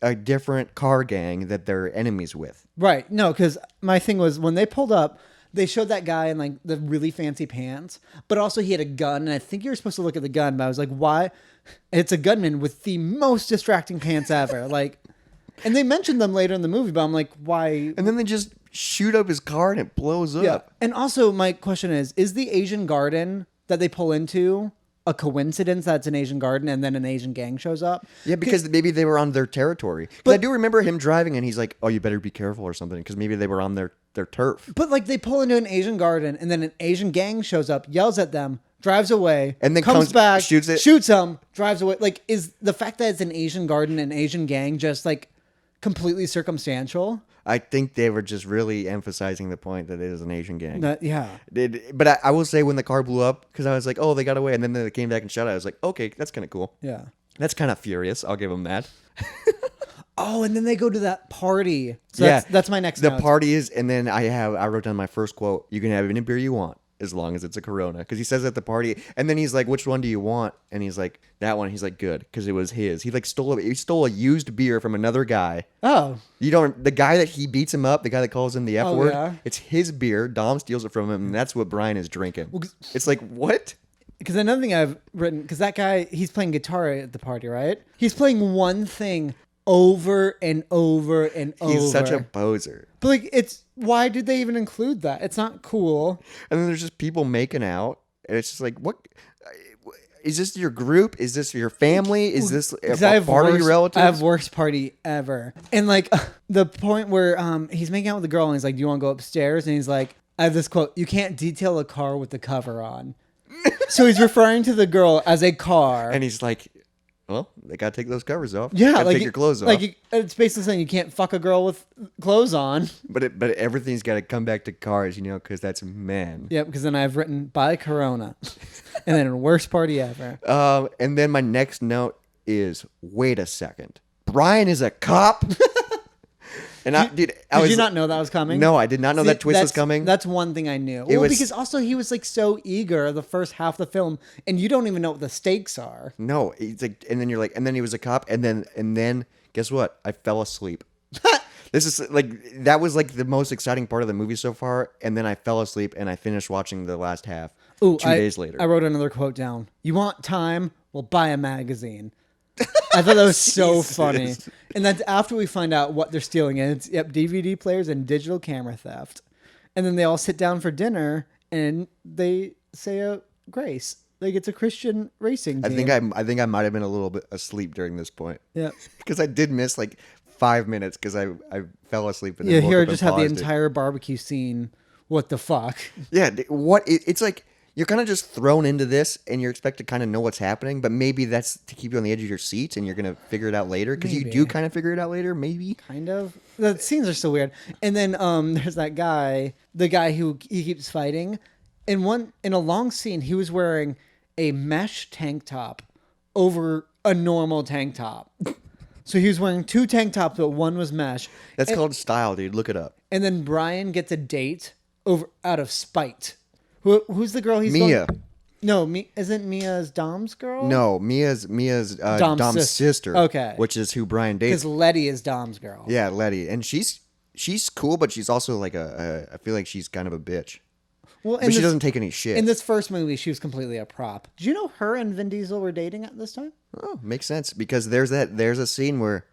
[SPEAKER 1] a different car gang that they're enemies with.
[SPEAKER 3] Right. No, because my thing was when they pulled up, they showed that guy in like the really fancy pants, but also he had a gun. And I think you were supposed to look at the gun, but I was like, why? It's a gunman with the most distracting pants ever. Like, and they mentioned them later in the movie, but I'm like, why?
[SPEAKER 1] And then they just shoot up his car and it blows up.
[SPEAKER 3] Yeah. And also, my question is the Asian garden that they pull into a coincidence that it's an Asian garden and then an Asian gang shows up.
[SPEAKER 1] Yeah, because maybe they were on their territory. But I do remember him driving, and he's like, "Oh, you better be careful" or something, because maybe they were on their turf.
[SPEAKER 3] But like they pull into an Asian garden and then an Asian gang shows up, yells at them, drives away,
[SPEAKER 1] And then
[SPEAKER 3] comes back,
[SPEAKER 1] shoots
[SPEAKER 3] them, drives away. Like, is the fact that it's an Asian garden and Asian gang just like completely circumstantial?
[SPEAKER 1] I think they were just really emphasizing the point that it is an Asian gang.
[SPEAKER 3] Yeah.
[SPEAKER 1] But I will say when the car blew up, because I was like, "Oh, they got away," and then they came back and shot it. I was like, "Okay, that's kind of cool."
[SPEAKER 3] Yeah.
[SPEAKER 1] That's kind of furious. I'll give them that.
[SPEAKER 3] Oh, and then they go to that party. So that's my next
[SPEAKER 1] The
[SPEAKER 3] note.
[SPEAKER 1] party is, and then I wrote down my first quote. "You can have any beer you want as long as it's a Corona," because he says at the party, and then he's like, "Which one do you want?" And he's like, "That one." He's like, "Good," because it was his. He like stole a used beer from another guy.
[SPEAKER 3] Oh.
[SPEAKER 1] The guy that he beats him up, the guy that calls him the F word.
[SPEAKER 3] Yeah.
[SPEAKER 1] It's his beer. Dom steals it from him, and that's what Brian is drinking. It's like, what?
[SPEAKER 3] Because another thing I've written, because that guy, he's playing guitar at the party, right? He's playing one thing over and over and over.
[SPEAKER 1] He's such a poser.
[SPEAKER 3] But like, why did they even include that? It's not cool.
[SPEAKER 1] And then there's just people making out, and it's just like, what? Is this your group? Is this your family? Is this a part of your relatives?
[SPEAKER 3] I have worst party ever. And like the point where he's making out with the girl and he's like, "Do you want to go upstairs?" And he's like, I have this quote, "You can't detail a car with the cover on." So he's referring to the girl as a car.
[SPEAKER 1] And he's like, "Well, they gotta take those covers off.
[SPEAKER 3] Yeah,
[SPEAKER 1] Gotta
[SPEAKER 3] like
[SPEAKER 1] take your clothes off."
[SPEAKER 3] Like it's basically saying you can't fuck a girl with clothes on.
[SPEAKER 1] But everything's got to come back to cars, because that's men.
[SPEAKER 3] Yep, because then I've written "by Corona," and then worst party ever.
[SPEAKER 1] And then my next note is, wait a second, Brian is a cop. And did
[SPEAKER 3] you not know that was coming?
[SPEAKER 1] No, I did not know that twist was coming.
[SPEAKER 3] That's one thing I knew. Because also he was like so eager the first half of the film, and you don't even know what the stakes are.
[SPEAKER 1] No, he's like, and then you're like, and then he was a cop, and then guess what? I fell asleep. This is like, that was like the most exciting part of the movie so far, and then I fell asleep and I finished watching the last half 2 days later.
[SPEAKER 3] I wrote another quote down. "You want time? Well, buy a magazine." I thought that was so funny. And that's after we find out what they're stealing. And it's DVD players and digital camera theft. And then they all sit down for dinner and they say a grace. Like it's a Christian racing team.
[SPEAKER 1] I think I might have been a little bit asleep during this point.
[SPEAKER 3] Yeah.
[SPEAKER 1] Because I did miss like 5 minutes because I fell asleep. And
[SPEAKER 3] yeah,
[SPEAKER 1] then woke
[SPEAKER 3] here
[SPEAKER 1] up
[SPEAKER 3] just
[SPEAKER 1] and
[SPEAKER 3] have the
[SPEAKER 1] paused it.
[SPEAKER 3] entire barbecue scene. What the fuck?
[SPEAKER 1] Yeah, it's like you're kind of just thrown into this and you're expected to kind of know what's happening, but maybe that's to keep you on the edge of your seat and you're going to figure it out later, because you do kind of figure it out later, maybe.
[SPEAKER 3] Kind of. The scenes are so weird. And then there's that guy, the guy who he keeps fighting. In a long scene, he was wearing a mesh tank top over a normal tank top. So he was wearing 2 tank tops, but one was mesh.
[SPEAKER 1] That's called style, dude. Look it up.
[SPEAKER 3] And then Brian gets a date out of spite. Who's the girl he's
[SPEAKER 1] Mia.
[SPEAKER 3] going? No, isn't Mia's Dom's girl?
[SPEAKER 1] No, Mia's Dom's sister.
[SPEAKER 3] Okay.
[SPEAKER 1] Which is who Brian dates.
[SPEAKER 3] Because Letty is Dom's girl.
[SPEAKER 1] Yeah, Letty. And she's cool, but she's also like I feel like she's kind of a bitch.
[SPEAKER 3] Well,
[SPEAKER 1] but she doesn't take any shit.
[SPEAKER 3] In this first movie, she was completely a prop. Did you know her and Vin Diesel were dating at this time?
[SPEAKER 1] Oh, makes sense, because there's a scene where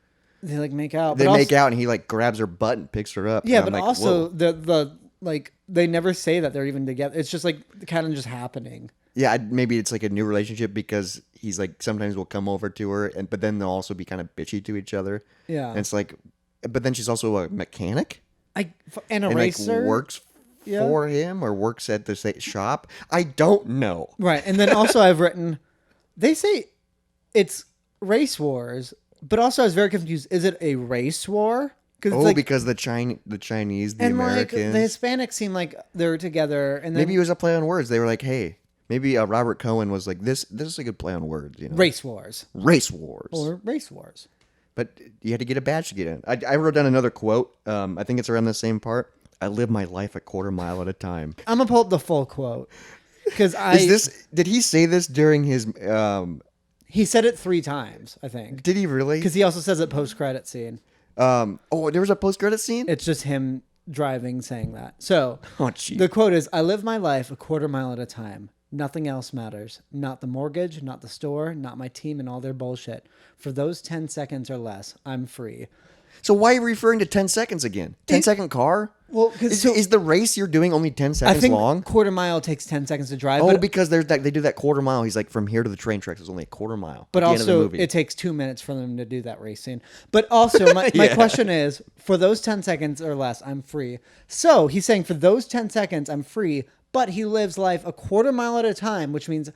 [SPEAKER 3] they like make out.
[SPEAKER 1] They make out and he like grabs her butt and picks her up.
[SPEAKER 3] Yeah,
[SPEAKER 1] but
[SPEAKER 3] like, also the like they never say that they're even together. It's just like kind of just happening.
[SPEAKER 1] Yeah, maybe it's like a new relationship because he's like sometimes will come over to her, but then they'll also be kind of bitchy to each other.
[SPEAKER 3] Yeah,
[SPEAKER 1] and it's like, but then she's also a mechanic.
[SPEAKER 3] And a racer.
[SPEAKER 1] Like works for him or works at the shop. I don't know.
[SPEAKER 3] Right, and then also I've written, they say it's race wars, but also I was very confused. Is it a race war?
[SPEAKER 1] Because the Chinese, the Americans,
[SPEAKER 3] like the Hispanics seem like they're together, and then,
[SPEAKER 1] maybe it was a play on words. They were like, "Hey, maybe Robert Cohen was like this. This is a good play on words."
[SPEAKER 3] Race wars,
[SPEAKER 1] or
[SPEAKER 3] race wars.
[SPEAKER 1] But you had to get a badge to get in. I wrote down another quote. I think it's around the same part. "I live my life a quarter mile at a time."
[SPEAKER 3] I'm gonna pull up the full quote because
[SPEAKER 1] Did he say this during his?
[SPEAKER 3] He said it 3 times, I think.
[SPEAKER 1] Did he really?
[SPEAKER 3] Because he also says it post-credit scene.
[SPEAKER 1] There was a post-credit scene?
[SPEAKER 3] It's just him driving saying that. So,
[SPEAKER 1] gee.
[SPEAKER 3] The quote is, "I live my life a quarter mile at a time. Nothing else matters. Not the mortgage, not the store, not my team and all their bullshit. For those 10 seconds or less, I'm free."
[SPEAKER 1] So why are you referring to 10 seconds again? 10-second car?
[SPEAKER 3] Well, 'cause
[SPEAKER 1] is the race you're doing only 10
[SPEAKER 3] I
[SPEAKER 1] seconds
[SPEAKER 3] think
[SPEAKER 1] long?
[SPEAKER 3] quarter mile takes 10 seconds to drive.
[SPEAKER 1] Oh,
[SPEAKER 3] but,
[SPEAKER 1] because there's that they do that quarter mile. He's like, from here to the train tracks is only a quarter mile.
[SPEAKER 3] but
[SPEAKER 1] at the end of the
[SPEAKER 3] also
[SPEAKER 1] movie.
[SPEAKER 3] it takes 2 minutes for them to do that race scene. But also my
[SPEAKER 1] Yeah.
[SPEAKER 3] question is, for those 10 seconds or less, I'm free. So he's saying for those 10 seconds, I'm free, but he lives life a quarter mile at a time, which means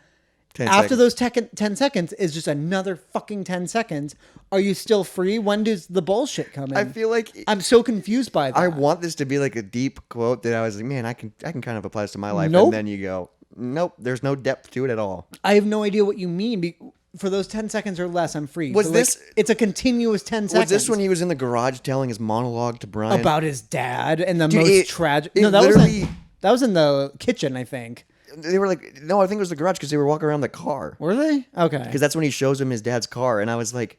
[SPEAKER 1] 10
[SPEAKER 3] after
[SPEAKER 1] seconds.
[SPEAKER 3] those 10 seconds is just another fucking 10 seconds. Are you still free? When does the bullshit come in?
[SPEAKER 1] I feel like
[SPEAKER 3] I'm so confused by that.
[SPEAKER 1] I want this to be like a deep quote that I was like, man, I can kind of apply this to my life.
[SPEAKER 3] Nope.
[SPEAKER 1] And then you go, nope, there's no depth to it at all.
[SPEAKER 3] I have no idea what you mean. For those 10 seconds or less, I'm free.
[SPEAKER 1] Was
[SPEAKER 3] But,
[SPEAKER 1] this-
[SPEAKER 3] It's a continuous 10 seconds.
[SPEAKER 1] Was this when he was in the garage telling his monologue to Brian?
[SPEAKER 3] About his dad and the
[SPEAKER 1] Dude,
[SPEAKER 3] most
[SPEAKER 1] it-
[SPEAKER 3] tragic.
[SPEAKER 1] it
[SPEAKER 3] No, that
[SPEAKER 1] literally-
[SPEAKER 3] that was in the kitchen, I think.
[SPEAKER 1] They were like, no, I think it was the garage because they were walking around the car.
[SPEAKER 3] Were they? Okay.
[SPEAKER 1] Because that's when he shows him his dad's car. And I was like,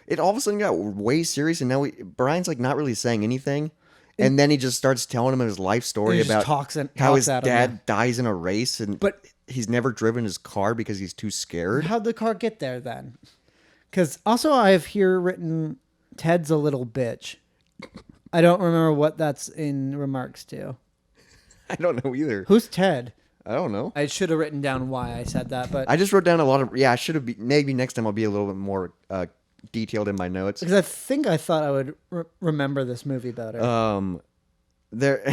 [SPEAKER 1] it all of a sudden got way serious. And now Brian's like not really saying anything. And then he just starts telling him his life story
[SPEAKER 3] He just
[SPEAKER 1] about
[SPEAKER 3] talks
[SPEAKER 1] how his
[SPEAKER 3] at him,
[SPEAKER 1] dad dies in a race. And
[SPEAKER 3] But-
[SPEAKER 1] he's never driven his car because he's too scared.
[SPEAKER 3] How'd the car get there then? Because also I have here written Ted's a little bitch. I don't remember what that's in remarks to.
[SPEAKER 1] I don't know either.
[SPEAKER 3] Who's Ted?
[SPEAKER 1] I don't know.
[SPEAKER 3] I should have written down why I said that, but
[SPEAKER 1] I just wrote down a lot of, I should have, maybe next time I'll be a little bit more detailed in my notes.
[SPEAKER 3] because I thought I would remember this movie better.
[SPEAKER 1] There,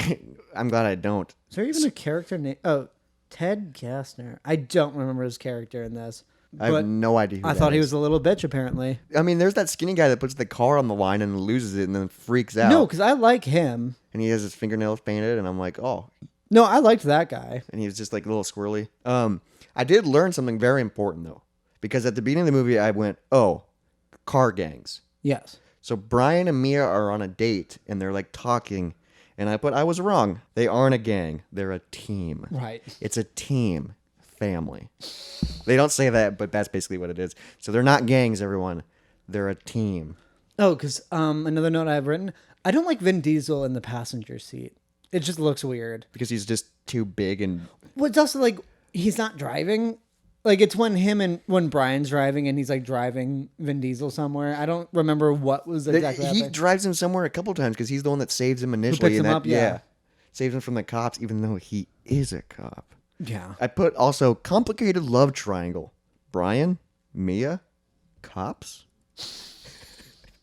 [SPEAKER 1] I'm glad I don't.
[SPEAKER 3] Is there even a character name? Oh, Ted Gassner. I don't remember his character in this.
[SPEAKER 1] I have
[SPEAKER 3] But
[SPEAKER 1] no idea who
[SPEAKER 3] I
[SPEAKER 1] that
[SPEAKER 3] thought he
[SPEAKER 1] is.
[SPEAKER 3] was a little bitch, apparently.
[SPEAKER 1] I mean, there's that skinny guy that puts the car on the line and loses it and then freaks out.
[SPEAKER 3] No, because I like him.
[SPEAKER 1] And he has his fingernails painted, and I'm like, oh.
[SPEAKER 3] No, I liked that guy.
[SPEAKER 1] And he was just like a little squirrely. I did learn something very important though, because at the beginning of the movie, I went, oh, car gangs.
[SPEAKER 3] Yes.
[SPEAKER 1] So Brian and Mia are on a date, and they're like talking, and I was wrong. They aren't a gang. They're a team.
[SPEAKER 3] Right.
[SPEAKER 1] It's a team family. They don't say that, but that's basically what it is. So they're not gangs, everyone. They're a team.
[SPEAKER 3] Oh, because another note I've written, I don't like Vin Diesel in the passenger seat. It just looks weird.
[SPEAKER 1] Because he's just too big and
[SPEAKER 3] Well, it's also like he's not driving. Like it's when Brian's driving and he's like driving Vin Diesel somewhere. I don't remember what was exactly
[SPEAKER 1] he
[SPEAKER 3] happening.
[SPEAKER 1] drives him somewhere a couple times because he's the one that saves him initially.
[SPEAKER 3] picks
[SPEAKER 1] and
[SPEAKER 3] him
[SPEAKER 1] that,
[SPEAKER 3] up, yeah.
[SPEAKER 1] saves him from the cops, even though he is a cop.
[SPEAKER 3] Yeah.
[SPEAKER 1] I put also complicated love triangle. Brian, Mia, cops.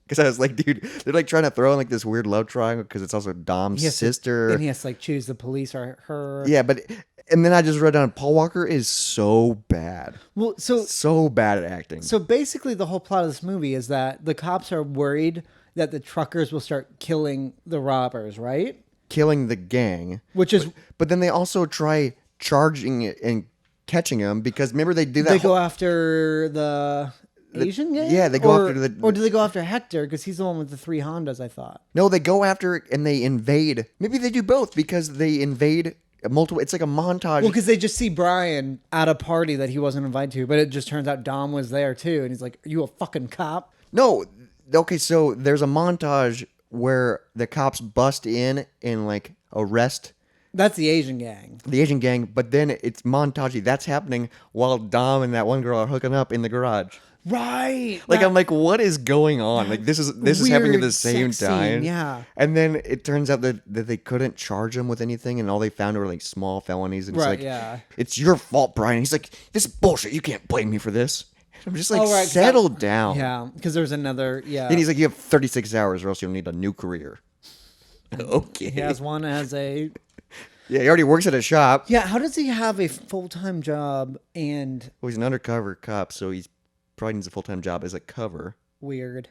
[SPEAKER 1] Because I was like, dude, they're like trying to throw in like this weird love triangle because it's also Dom's
[SPEAKER 3] He has
[SPEAKER 1] sister.
[SPEAKER 3] To, then he has to like choose the police or her.
[SPEAKER 1] Yeah, and then I just wrote down Paul Walker is so bad.
[SPEAKER 3] Well,
[SPEAKER 1] So bad at acting.
[SPEAKER 3] So basically, the whole plot of this movie is that the cops are worried that the truckers will start killing the robbers, right?
[SPEAKER 1] Killing the gang.
[SPEAKER 3] Which is
[SPEAKER 1] But then they also try charging it and catching him because remember they do that.
[SPEAKER 3] they go after the Asian guy.
[SPEAKER 1] yeah, they go after the-
[SPEAKER 3] or do they go after Hector because he's the one with the 3 Hondas? I thought.
[SPEAKER 1] No, they go after it and they invade. Maybe they do both because they invade multiple. It's like a montage.
[SPEAKER 3] Well, because they just see Brian at a party that he wasn't invited to, but it just turns out Dom was there too, and he's like, "Are you a fucking cop?"
[SPEAKER 1] No, okay, so there's a montage where the cops bust in and like arrest
[SPEAKER 3] That's the Asian gang.
[SPEAKER 1] the Asian gang, but then it's montagey. That's happening while Dom and that one girl are hooking up in the garage.
[SPEAKER 3] Right.
[SPEAKER 1] Like I'm like, what is going on? Like this is happening at the
[SPEAKER 3] weird
[SPEAKER 1] same
[SPEAKER 3] sex
[SPEAKER 1] time.
[SPEAKER 3] scene, yeah.
[SPEAKER 1] And then it turns out that they couldn't charge him with anything, and all they found were like small felonies. And it's
[SPEAKER 3] Right,
[SPEAKER 1] like,
[SPEAKER 3] yeah.
[SPEAKER 1] it's your fault, Brian. He's like, this is bullshit. You can't blame me for this. And I'm just like,
[SPEAKER 3] Oh, right, 'cause
[SPEAKER 1] settle down.
[SPEAKER 3] Yeah, because there's another. Yeah.
[SPEAKER 1] And he's like, you have 36 hours, or else you'll need a new career. Okay.
[SPEAKER 3] he has one as a.
[SPEAKER 1] Yeah, he already works at a shop.
[SPEAKER 3] Yeah. How does he have a full-time job and
[SPEAKER 1] Well, he's an undercover cop, so he's probably needs a full-time job as a cover.
[SPEAKER 3] weird?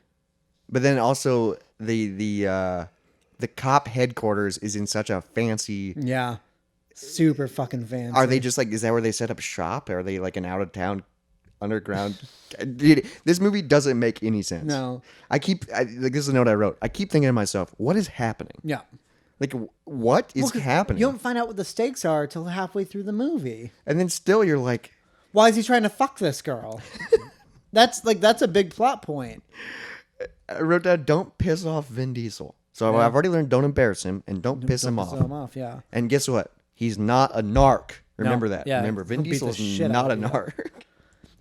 [SPEAKER 1] But then also the cop headquarters is in such a fancy.
[SPEAKER 3] Yeah. Super fucking fancy.
[SPEAKER 1] Are they just like? Is that where they set up shop? Are they like an out of town underground? Dude, this movie doesn't make any sense.
[SPEAKER 3] No.
[SPEAKER 1] Like this is a note I wrote. I keep thinking to myself, what is happening?
[SPEAKER 3] Yeah.
[SPEAKER 1] Like what is
[SPEAKER 3] Well, 'cause
[SPEAKER 1] happening?
[SPEAKER 3] You don't find out what the stakes are till halfway through the movie.
[SPEAKER 1] And then still you're like,
[SPEAKER 3] Why is he trying to fuck this girl? that's a big plot point.
[SPEAKER 1] I wrote down, don't piss off Vin Diesel. So I've already learned, don't embarrass him and don't piss him off.
[SPEAKER 3] Piss him off, yeah.
[SPEAKER 1] And guess what? He's not a narc. Remember
[SPEAKER 3] No,
[SPEAKER 1] that.
[SPEAKER 3] yeah,
[SPEAKER 1] Remember, Vin
[SPEAKER 3] he'll beat the
[SPEAKER 1] Diesel's
[SPEAKER 3] shit
[SPEAKER 1] not
[SPEAKER 3] out
[SPEAKER 1] a
[SPEAKER 3] of you.
[SPEAKER 1] narc.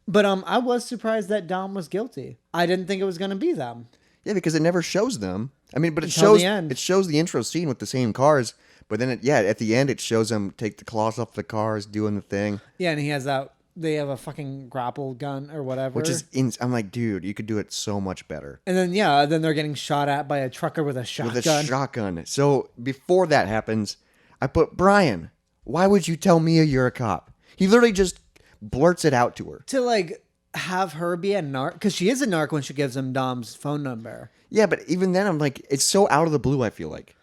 [SPEAKER 3] But I was surprised that Dom was guilty. I didn't think it was going to be them.
[SPEAKER 1] Yeah, because it never shows them. I mean, but it
[SPEAKER 3] Until
[SPEAKER 1] shows
[SPEAKER 3] the end.
[SPEAKER 1] it shows the intro scene with the same cars, but then at the end it shows them take the claws off the cars, doing the thing,
[SPEAKER 3] Yeah, and he has that. They have a fucking grapple gun or whatever.
[SPEAKER 1] which is I'm like, dude, you could do it so much better
[SPEAKER 3] And then they're getting shot at by a trucker with a shotgun.
[SPEAKER 1] with a shotgun. So before that happens, I put Brian. Why would you tell Mia you're a cop? He literally just blurts it out to her.
[SPEAKER 3] To like have her be a narc, because she is a narc when she gives him Dom's phone number.
[SPEAKER 1] Yeah, but even then, I'm like, it's so out of the blue. I feel like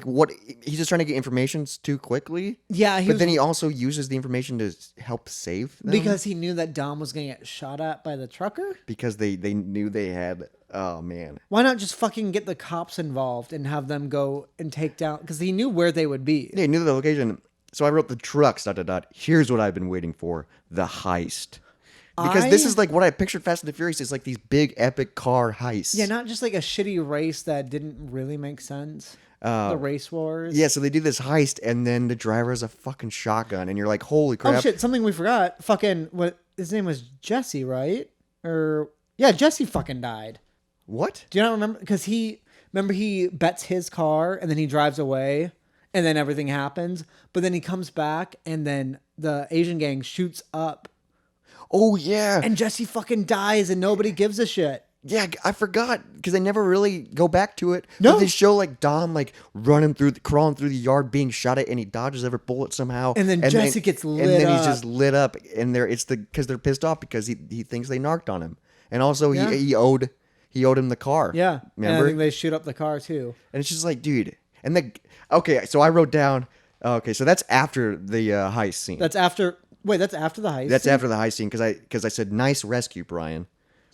[SPEAKER 1] what he's just trying to get information too quickly.
[SPEAKER 3] Yeah,
[SPEAKER 1] but then he also uses the information to help save them
[SPEAKER 3] because he knew that Dom was gonna get shot at by the trucker.
[SPEAKER 1] because they knew they had. Oh man,
[SPEAKER 3] Why not just fucking get the cops involved and have them go and take down? Because he knew where they would be.
[SPEAKER 1] they knew the location. So I wrote the trucks. ... Here's what I've been waiting for: the heist. Because this is like what I pictured Fast and the Furious is like these big epic car heists.
[SPEAKER 3] Yeah, not just like a shitty race that didn't really make sense. The race wars.
[SPEAKER 1] Yeah, so they do this heist, and then the driver has a fucking shotgun, and you're like, holy crap.
[SPEAKER 3] Oh shit! Something we forgot. Fucking what? His name was Jesse, right? Or yeah, Jesse fucking died.
[SPEAKER 1] What?
[SPEAKER 3] Do you not remember? Because he bets his car and then he drives away, and then everything happens. But then he comes back, and then the Asian gang shoots up,
[SPEAKER 1] Oh, yeah.
[SPEAKER 3] and Jesse fucking dies, and nobody gives a shit.
[SPEAKER 1] Yeah, I forgot because they never really go back to it.
[SPEAKER 3] No.
[SPEAKER 1] But they show like Dom like crawling through the yard, being shot at, and he dodges every bullet somehow.
[SPEAKER 3] And then Jesse gets lit
[SPEAKER 1] and then he's
[SPEAKER 3] up.
[SPEAKER 1] just lit up, and because they're pissed off because he thinks they narked on him, and also
[SPEAKER 3] Yeah.
[SPEAKER 1] he owed him the car.
[SPEAKER 3] Yeah, and I
[SPEAKER 1] remember?
[SPEAKER 3] think they shoot up the car too.
[SPEAKER 1] And it's just like, dude, okay, so I wrote down. Okay, so that's after the heist scene.
[SPEAKER 3] That's after. Wait, that's after the heist.
[SPEAKER 1] That's after the heist scene because I said nice rescue, Brian,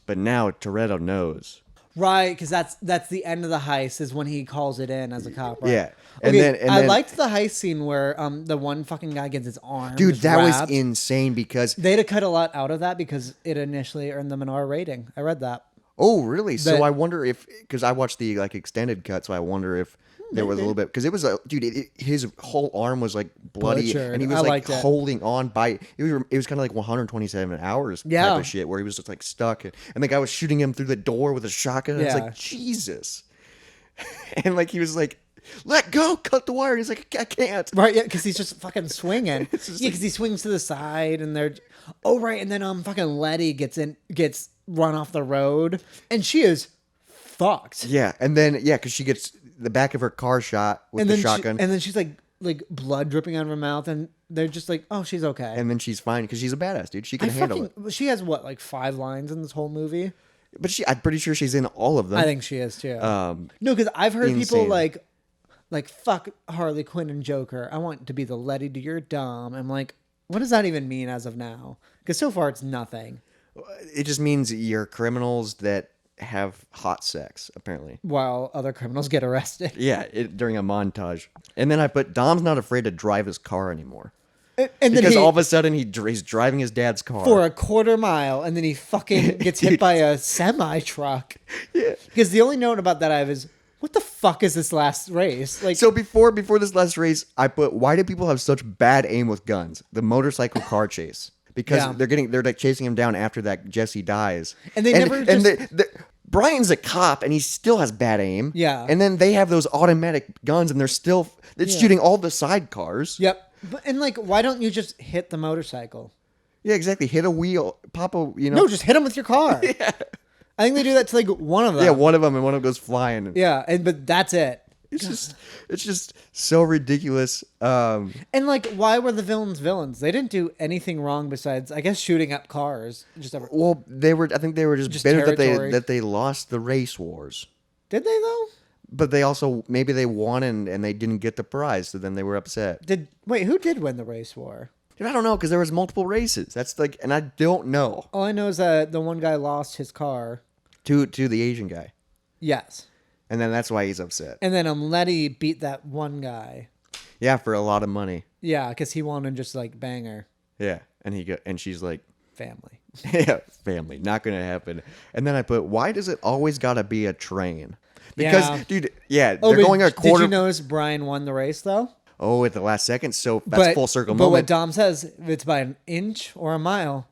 [SPEAKER 1] but now Toretto knows.
[SPEAKER 3] Right, because that's the end of the heist is when he calls it in as a cop. Right?
[SPEAKER 1] Yeah, and
[SPEAKER 3] Okay,
[SPEAKER 1] then
[SPEAKER 3] I liked the heist scene where the one fucking guy gets his arm.
[SPEAKER 1] dude,
[SPEAKER 3] just
[SPEAKER 1] that
[SPEAKER 3] wrapped.
[SPEAKER 1] was insane because
[SPEAKER 3] They'd have cut a lot out of that because it initially earned them an R rating. I read that.
[SPEAKER 1] oh really? So
[SPEAKER 3] That-
[SPEAKER 1] I wonder if because I watched the like extended cut, so I wonder if there was a little bit because it was his whole arm was like bloody
[SPEAKER 3] Butchered.
[SPEAKER 1] and he was
[SPEAKER 3] I
[SPEAKER 1] like
[SPEAKER 3] liked it.
[SPEAKER 1] holding on by it was kind of like 127 hours
[SPEAKER 3] Yeah.
[SPEAKER 1] type of shit where he was just like stuck and the guy was shooting him through the door with a shotgun. And it's
[SPEAKER 3] Yeah.
[SPEAKER 1] like Jesus, and like he was like, "Let go, cut the wire." And he's like, "I can't."
[SPEAKER 3] Right, yeah, because he's just fucking swinging.
[SPEAKER 1] just
[SPEAKER 3] Yeah, because he swings to the side, and they're. Oh right, and then fucking Letty gets run off the road, and she is fucked.
[SPEAKER 1] Yeah, and then because she gets the back of her car shot with
[SPEAKER 3] And
[SPEAKER 1] the
[SPEAKER 3] then
[SPEAKER 1] shotgun,
[SPEAKER 3] and then she's like blood dripping out of her mouth, and they're just like, oh, she's okay.
[SPEAKER 1] and then she's fine because she's a badass, dude. She can handle it.
[SPEAKER 3] She has what, like 5 lines in this whole movie?
[SPEAKER 1] But I'm pretty sure she's in all of them.
[SPEAKER 3] I think she is too. No,
[SPEAKER 1] Um,
[SPEAKER 3] because I've heard people
[SPEAKER 1] insane.
[SPEAKER 3] like fuck Harley Quinn and Joker. I want to be the Letty to your Dom. I'm like, what does that even mean as of now? Because so far it's nothing.
[SPEAKER 1] it just means you're criminals that have hot sex, apparently.
[SPEAKER 3] While other criminals get arrested.
[SPEAKER 1] Yeah, during a montage. And then I put Dom's not afraid to drive his car anymore.
[SPEAKER 3] And then
[SPEAKER 1] Because
[SPEAKER 3] he,
[SPEAKER 1] all of a sudden he's driving his dad's car.
[SPEAKER 3] for a quarter mile, and then he fucking gets hit by a semi truck. Yeah. Because the only note about that I have is, what the fuck is this last race? Like,
[SPEAKER 1] So before this last race, I put, why do people have such bad aim with guns? The motorcycle car chase. Because
[SPEAKER 3] Yeah.
[SPEAKER 1] they're like chasing him down after that Jesse dies.
[SPEAKER 3] And they never
[SPEAKER 1] and
[SPEAKER 3] just-
[SPEAKER 1] Brian's a cop and he still has bad aim.
[SPEAKER 3] Yeah.
[SPEAKER 1] And then they have those automatic guns and it's
[SPEAKER 3] Yeah.
[SPEAKER 1] shooting all the sidecars.
[SPEAKER 3] yep. But, and like, why don't you just hit the motorcycle?
[SPEAKER 1] Yeah, exactly. Hit a wheel, pop a,
[SPEAKER 3] No, just hit him with your car. Yeah. I think they do that to like one of them.
[SPEAKER 1] yeah, one of them and one of them goes flying.
[SPEAKER 3] Yeah, but that's it.
[SPEAKER 1] It's just so ridiculous.
[SPEAKER 3] And like, why were the villains? They didn't do anything wrong besides, I guess, shooting up cars.
[SPEAKER 1] Well, I think they were just bitter
[SPEAKER 3] territory.
[SPEAKER 1] that they lost the race wars.
[SPEAKER 3] Did they though?
[SPEAKER 1] But they also maybe they won and they didn't get the prize, so then they were upset.
[SPEAKER 3] Wait, who did win the race war?
[SPEAKER 1] Dude, I don't know because there was multiple races. That's like, and I don't know.
[SPEAKER 3] All I know is that the one guy lost his car.
[SPEAKER 1] To the Asian guy,
[SPEAKER 3] Yes.
[SPEAKER 1] and then that's why he's upset.
[SPEAKER 3] And then Letty beat that one guy.
[SPEAKER 1] Yeah, for a lot of money.
[SPEAKER 3] Yeah, because he wanted to just like bang her.
[SPEAKER 1] Yeah, and she's like,
[SPEAKER 3] Family.
[SPEAKER 1] yeah, family, not gonna happen. And then I put, why does it always gotta be a train? Because,
[SPEAKER 3] Yeah.
[SPEAKER 1] dude, yeah,
[SPEAKER 3] Oh,
[SPEAKER 1] they're
[SPEAKER 3] but
[SPEAKER 1] going a quarter.
[SPEAKER 3] Did you notice Brian won the race though?
[SPEAKER 1] Oh, at the last second. So that's full circle
[SPEAKER 3] But what
[SPEAKER 1] moment.
[SPEAKER 3] Dom says, if it's by an inch or a mile,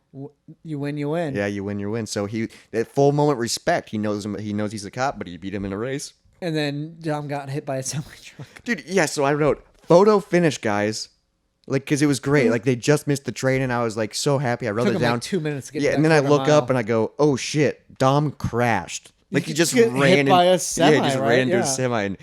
[SPEAKER 3] you win, you win.
[SPEAKER 1] Yeah, you win, you win. So that full moment respect. He knows he's a cop, but he beat him in a race.
[SPEAKER 3] And then Dom got hit by a semi truck.
[SPEAKER 1] Dude, yeah, so I wrote photo finish, guys. Like, because it was great. Like, they just missed the train, and I was, like, so happy. I wrote
[SPEAKER 3] Took
[SPEAKER 1] it
[SPEAKER 3] him
[SPEAKER 1] down.
[SPEAKER 3] like 2 minutes to get
[SPEAKER 1] Yeah,
[SPEAKER 3] to
[SPEAKER 1] and
[SPEAKER 3] that
[SPEAKER 1] then I
[SPEAKER 3] quarter
[SPEAKER 1] look
[SPEAKER 3] mile.
[SPEAKER 1] up, and I go, oh, shit, Dom crashed. Like, he just
[SPEAKER 3] Get
[SPEAKER 1] ran
[SPEAKER 3] hit by a
[SPEAKER 1] Yeah,
[SPEAKER 3] semi,
[SPEAKER 1] he just
[SPEAKER 3] right?
[SPEAKER 1] ran into
[SPEAKER 3] Yeah.
[SPEAKER 1] a semi, and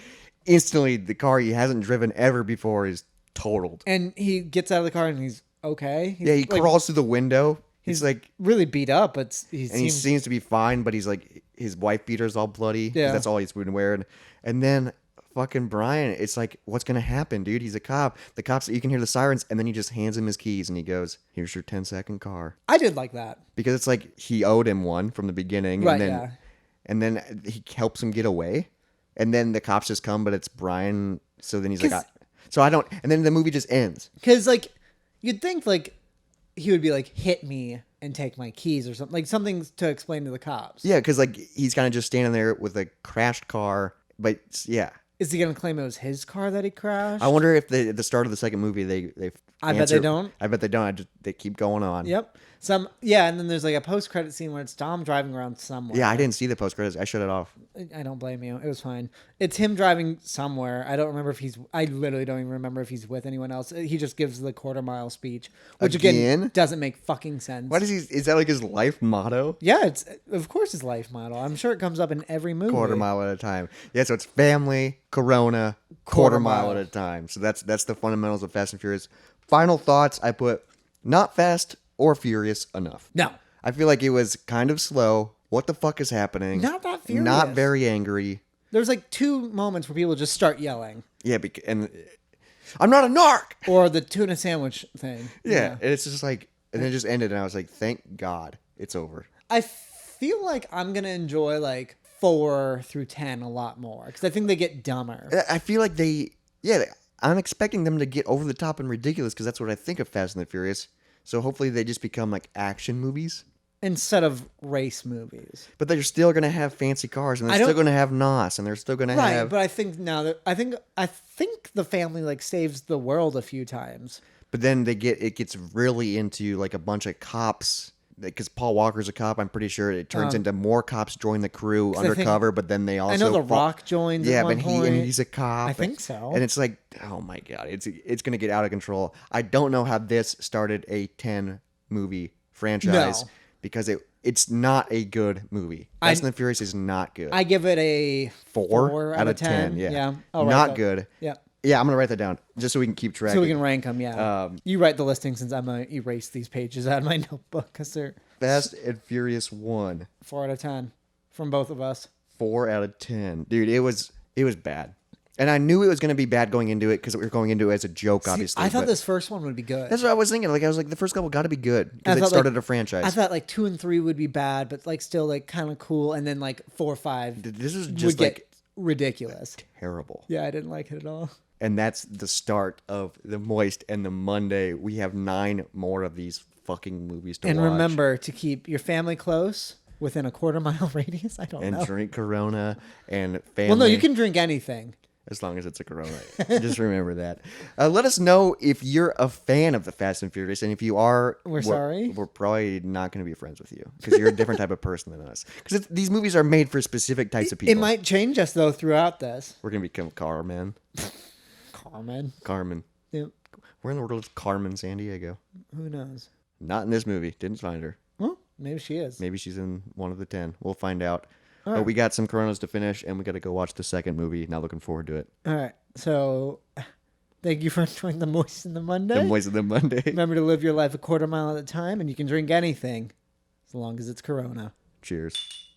[SPEAKER 1] instantly the car he hasn't driven ever before is totaled.
[SPEAKER 3] And he gets out of the car and he's okay. He's
[SPEAKER 1] Yeah, he
[SPEAKER 3] like,
[SPEAKER 1] crawls through the window.
[SPEAKER 3] He's
[SPEAKER 1] It's like,
[SPEAKER 3] really beat up, but he
[SPEAKER 1] and he
[SPEAKER 3] seems
[SPEAKER 1] seems to be fine, but he's like, his wife beater's all bloody. 'Cause
[SPEAKER 3] Yeah.
[SPEAKER 1] that's all he's been wearing. And then fucking Brian, it's like, what's gonna happen, dude? He's a cop. The cops, you can hear the sirens, and then he just hands him his keys, and he goes, "Here's your 10-second car."
[SPEAKER 3] I did like that.
[SPEAKER 1] Because it's like he owed him one from the beginning,
[SPEAKER 3] Right,
[SPEAKER 1] and then
[SPEAKER 3] yeah.
[SPEAKER 1] and then he helps him get away, and then the cops just come, but it's Brian. So then he's like,
[SPEAKER 3] 'Cause-
[SPEAKER 1] so I don't, and then the movie just ends.
[SPEAKER 3] Because like you'd think like he would be like hit me and take my keys or something, like something to explain to the cops.
[SPEAKER 1] Yeah, because like he's kind of just standing there with a crashed car, but yeah.
[SPEAKER 3] Is he gonna claim it was his car that he crashed?
[SPEAKER 1] I wonder if at the start of the second movie they
[SPEAKER 3] I bet they don't.
[SPEAKER 1] I bet they don't. They keep going on.
[SPEAKER 3] Yep. And then there's like a post credit scene where it's Dom driving around somewhere.
[SPEAKER 1] Yeah, I didn't see the post credits. I shut it off.
[SPEAKER 3] I don't blame you. It was fine. It's him driving somewhere. I don't remember if I literally don't even remember if he's with anyone else. He just gives the quarter mile speech, which again
[SPEAKER 1] Again?
[SPEAKER 3] doesn't make fucking sense.
[SPEAKER 1] What is he? Is that like his life motto?
[SPEAKER 3] Yeah, it's of course his life model. I'm sure it comes up in every movie.
[SPEAKER 1] Quarter mile at a time. Yeah, so it's family, Corona, quarter mile at a time. So that's the fundamentals of Fast and Furious. Final thoughts. I put not fast or furious enough.
[SPEAKER 3] No.
[SPEAKER 1] I feel like it was kind of slow. What the fuck is happening?
[SPEAKER 3] Not that furious.
[SPEAKER 1] Not very angry.
[SPEAKER 3] There's like 2 moments where people just start yelling,
[SPEAKER 1] Yeah, and I'm not a narc.
[SPEAKER 3] or the tuna sandwich thing.
[SPEAKER 1] Yeah, and it's just like, and then it just ended, and I was like, thank God it's over.
[SPEAKER 3] I feel like I'm gonna enjoy like 4 through 10 a lot more because I think they get dumber.
[SPEAKER 1] I feel like I'm expecting them to get over the top and ridiculous because that's what I think of Fast and the Furious. So hopefully they just become like action movies.
[SPEAKER 3] Instead of race movies.
[SPEAKER 1] But they're still going to have fancy cars, and
[SPEAKER 3] I
[SPEAKER 1] they're still
[SPEAKER 3] don't-
[SPEAKER 1] going to have NOS, and they're still going to
[SPEAKER 3] Right,
[SPEAKER 1] have...
[SPEAKER 3] but I think now that I think the family like saves the world a few times.
[SPEAKER 1] But then it gets really into like a bunch of cops, because Paul Walker's a cop. I'm pretty sure it turns into more cops join the crew
[SPEAKER 3] I think-
[SPEAKER 1] undercover, but then they also...
[SPEAKER 3] I know The Rock joins
[SPEAKER 1] Yeah,
[SPEAKER 3] at one
[SPEAKER 1] but
[SPEAKER 3] point.
[SPEAKER 1] he's a cop.
[SPEAKER 3] I think so.
[SPEAKER 1] And it's like, oh my God, it's going to get out of control. I don't know how this started a 10-movie franchise
[SPEAKER 3] No.
[SPEAKER 1] because it's not a good movie. Fast and the Furious is not good.
[SPEAKER 3] I give it a
[SPEAKER 1] 4 out of 10. Yeah.
[SPEAKER 3] I'll write
[SPEAKER 1] Not
[SPEAKER 3] that.
[SPEAKER 1] good.
[SPEAKER 3] Yeah.
[SPEAKER 1] Yeah, I'm going to write that down just so we can keep track.
[SPEAKER 3] So we can rank them, yeah.
[SPEAKER 1] Um,
[SPEAKER 3] You write the listing since I'm going to erase these pages out of my notebook because they're
[SPEAKER 1] Fast and Furious 1,
[SPEAKER 3] 4 out of 10 from both of us.
[SPEAKER 1] 4 out of 10. Dude, it was bad. And I knew it was going to be bad going into it because we were going into it as a joke, obviously.
[SPEAKER 3] I thought
[SPEAKER 1] but
[SPEAKER 3] this first one would be good.
[SPEAKER 1] That's what I was thinking. Like, I was like, the first couple got to be good
[SPEAKER 3] I
[SPEAKER 1] because it
[SPEAKER 3] thought,
[SPEAKER 1] started a franchise.
[SPEAKER 3] I thought like 2 and 3 would be bad, but like still like kind of cool. And then like 4 or 5
[SPEAKER 1] This is
[SPEAKER 3] would
[SPEAKER 1] just
[SPEAKER 3] get
[SPEAKER 1] like
[SPEAKER 3] ridiculous.
[SPEAKER 1] terrible.
[SPEAKER 3] Yeah, I didn't like it at all.
[SPEAKER 1] And that's the start of the Moist and the Monday. We have 9 more of these fucking movies to
[SPEAKER 3] And
[SPEAKER 1] watch.
[SPEAKER 3] remember to keep your family close within a quarter mile radius. I don't
[SPEAKER 1] And
[SPEAKER 3] know.
[SPEAKER 1] drink Corona and family.
[SPEAKER 3] Well, no, you can drink anything.
[SPEAKER 1] As long as it's a Corona. Just remember that. Let us know if you're a fan of the Fast and Furious. And if you are,
[SPEAKER 3] We're sorry.
[SPEAKER 1] We're probably not going to be friends with you because you're a different type of person than us. Because these movies are made for specific types of people.
[SPEAKER 3] It might change us though throughout this.
[SPEAKER 1] We're going to become Carmen. Carmen.
[SPEAKER 3] Yeah,
[SPEAKER 1] Where in the world is Carmen Sandiego?
[SPEAKER 3] who knows?
[SPEAKER 1] Not in this movie. Didn't find her.
[SPEAKER 3] Well, maybe she is.
[SPEAKER 1] Maybe she's in one of the 10. We'll find out.
[SPEAKER 3] All
[SPEAKER 1] But
[SPEAKER 3] right.
[SPEAKER 1] we got some Coronas to finish, and we got to go watch the second movie. Not looking forward to it.
[SPEAKER 3] All right. So, thank you for enjoying the Moist in the Monday.
[SPEAKER 1] The Moist of the Monday.
[SPEAKER 3] Remember to live your life a quarter mile at a time, and you can drink anything as long as it's Corona.
[SPEAKER 1] Cheers.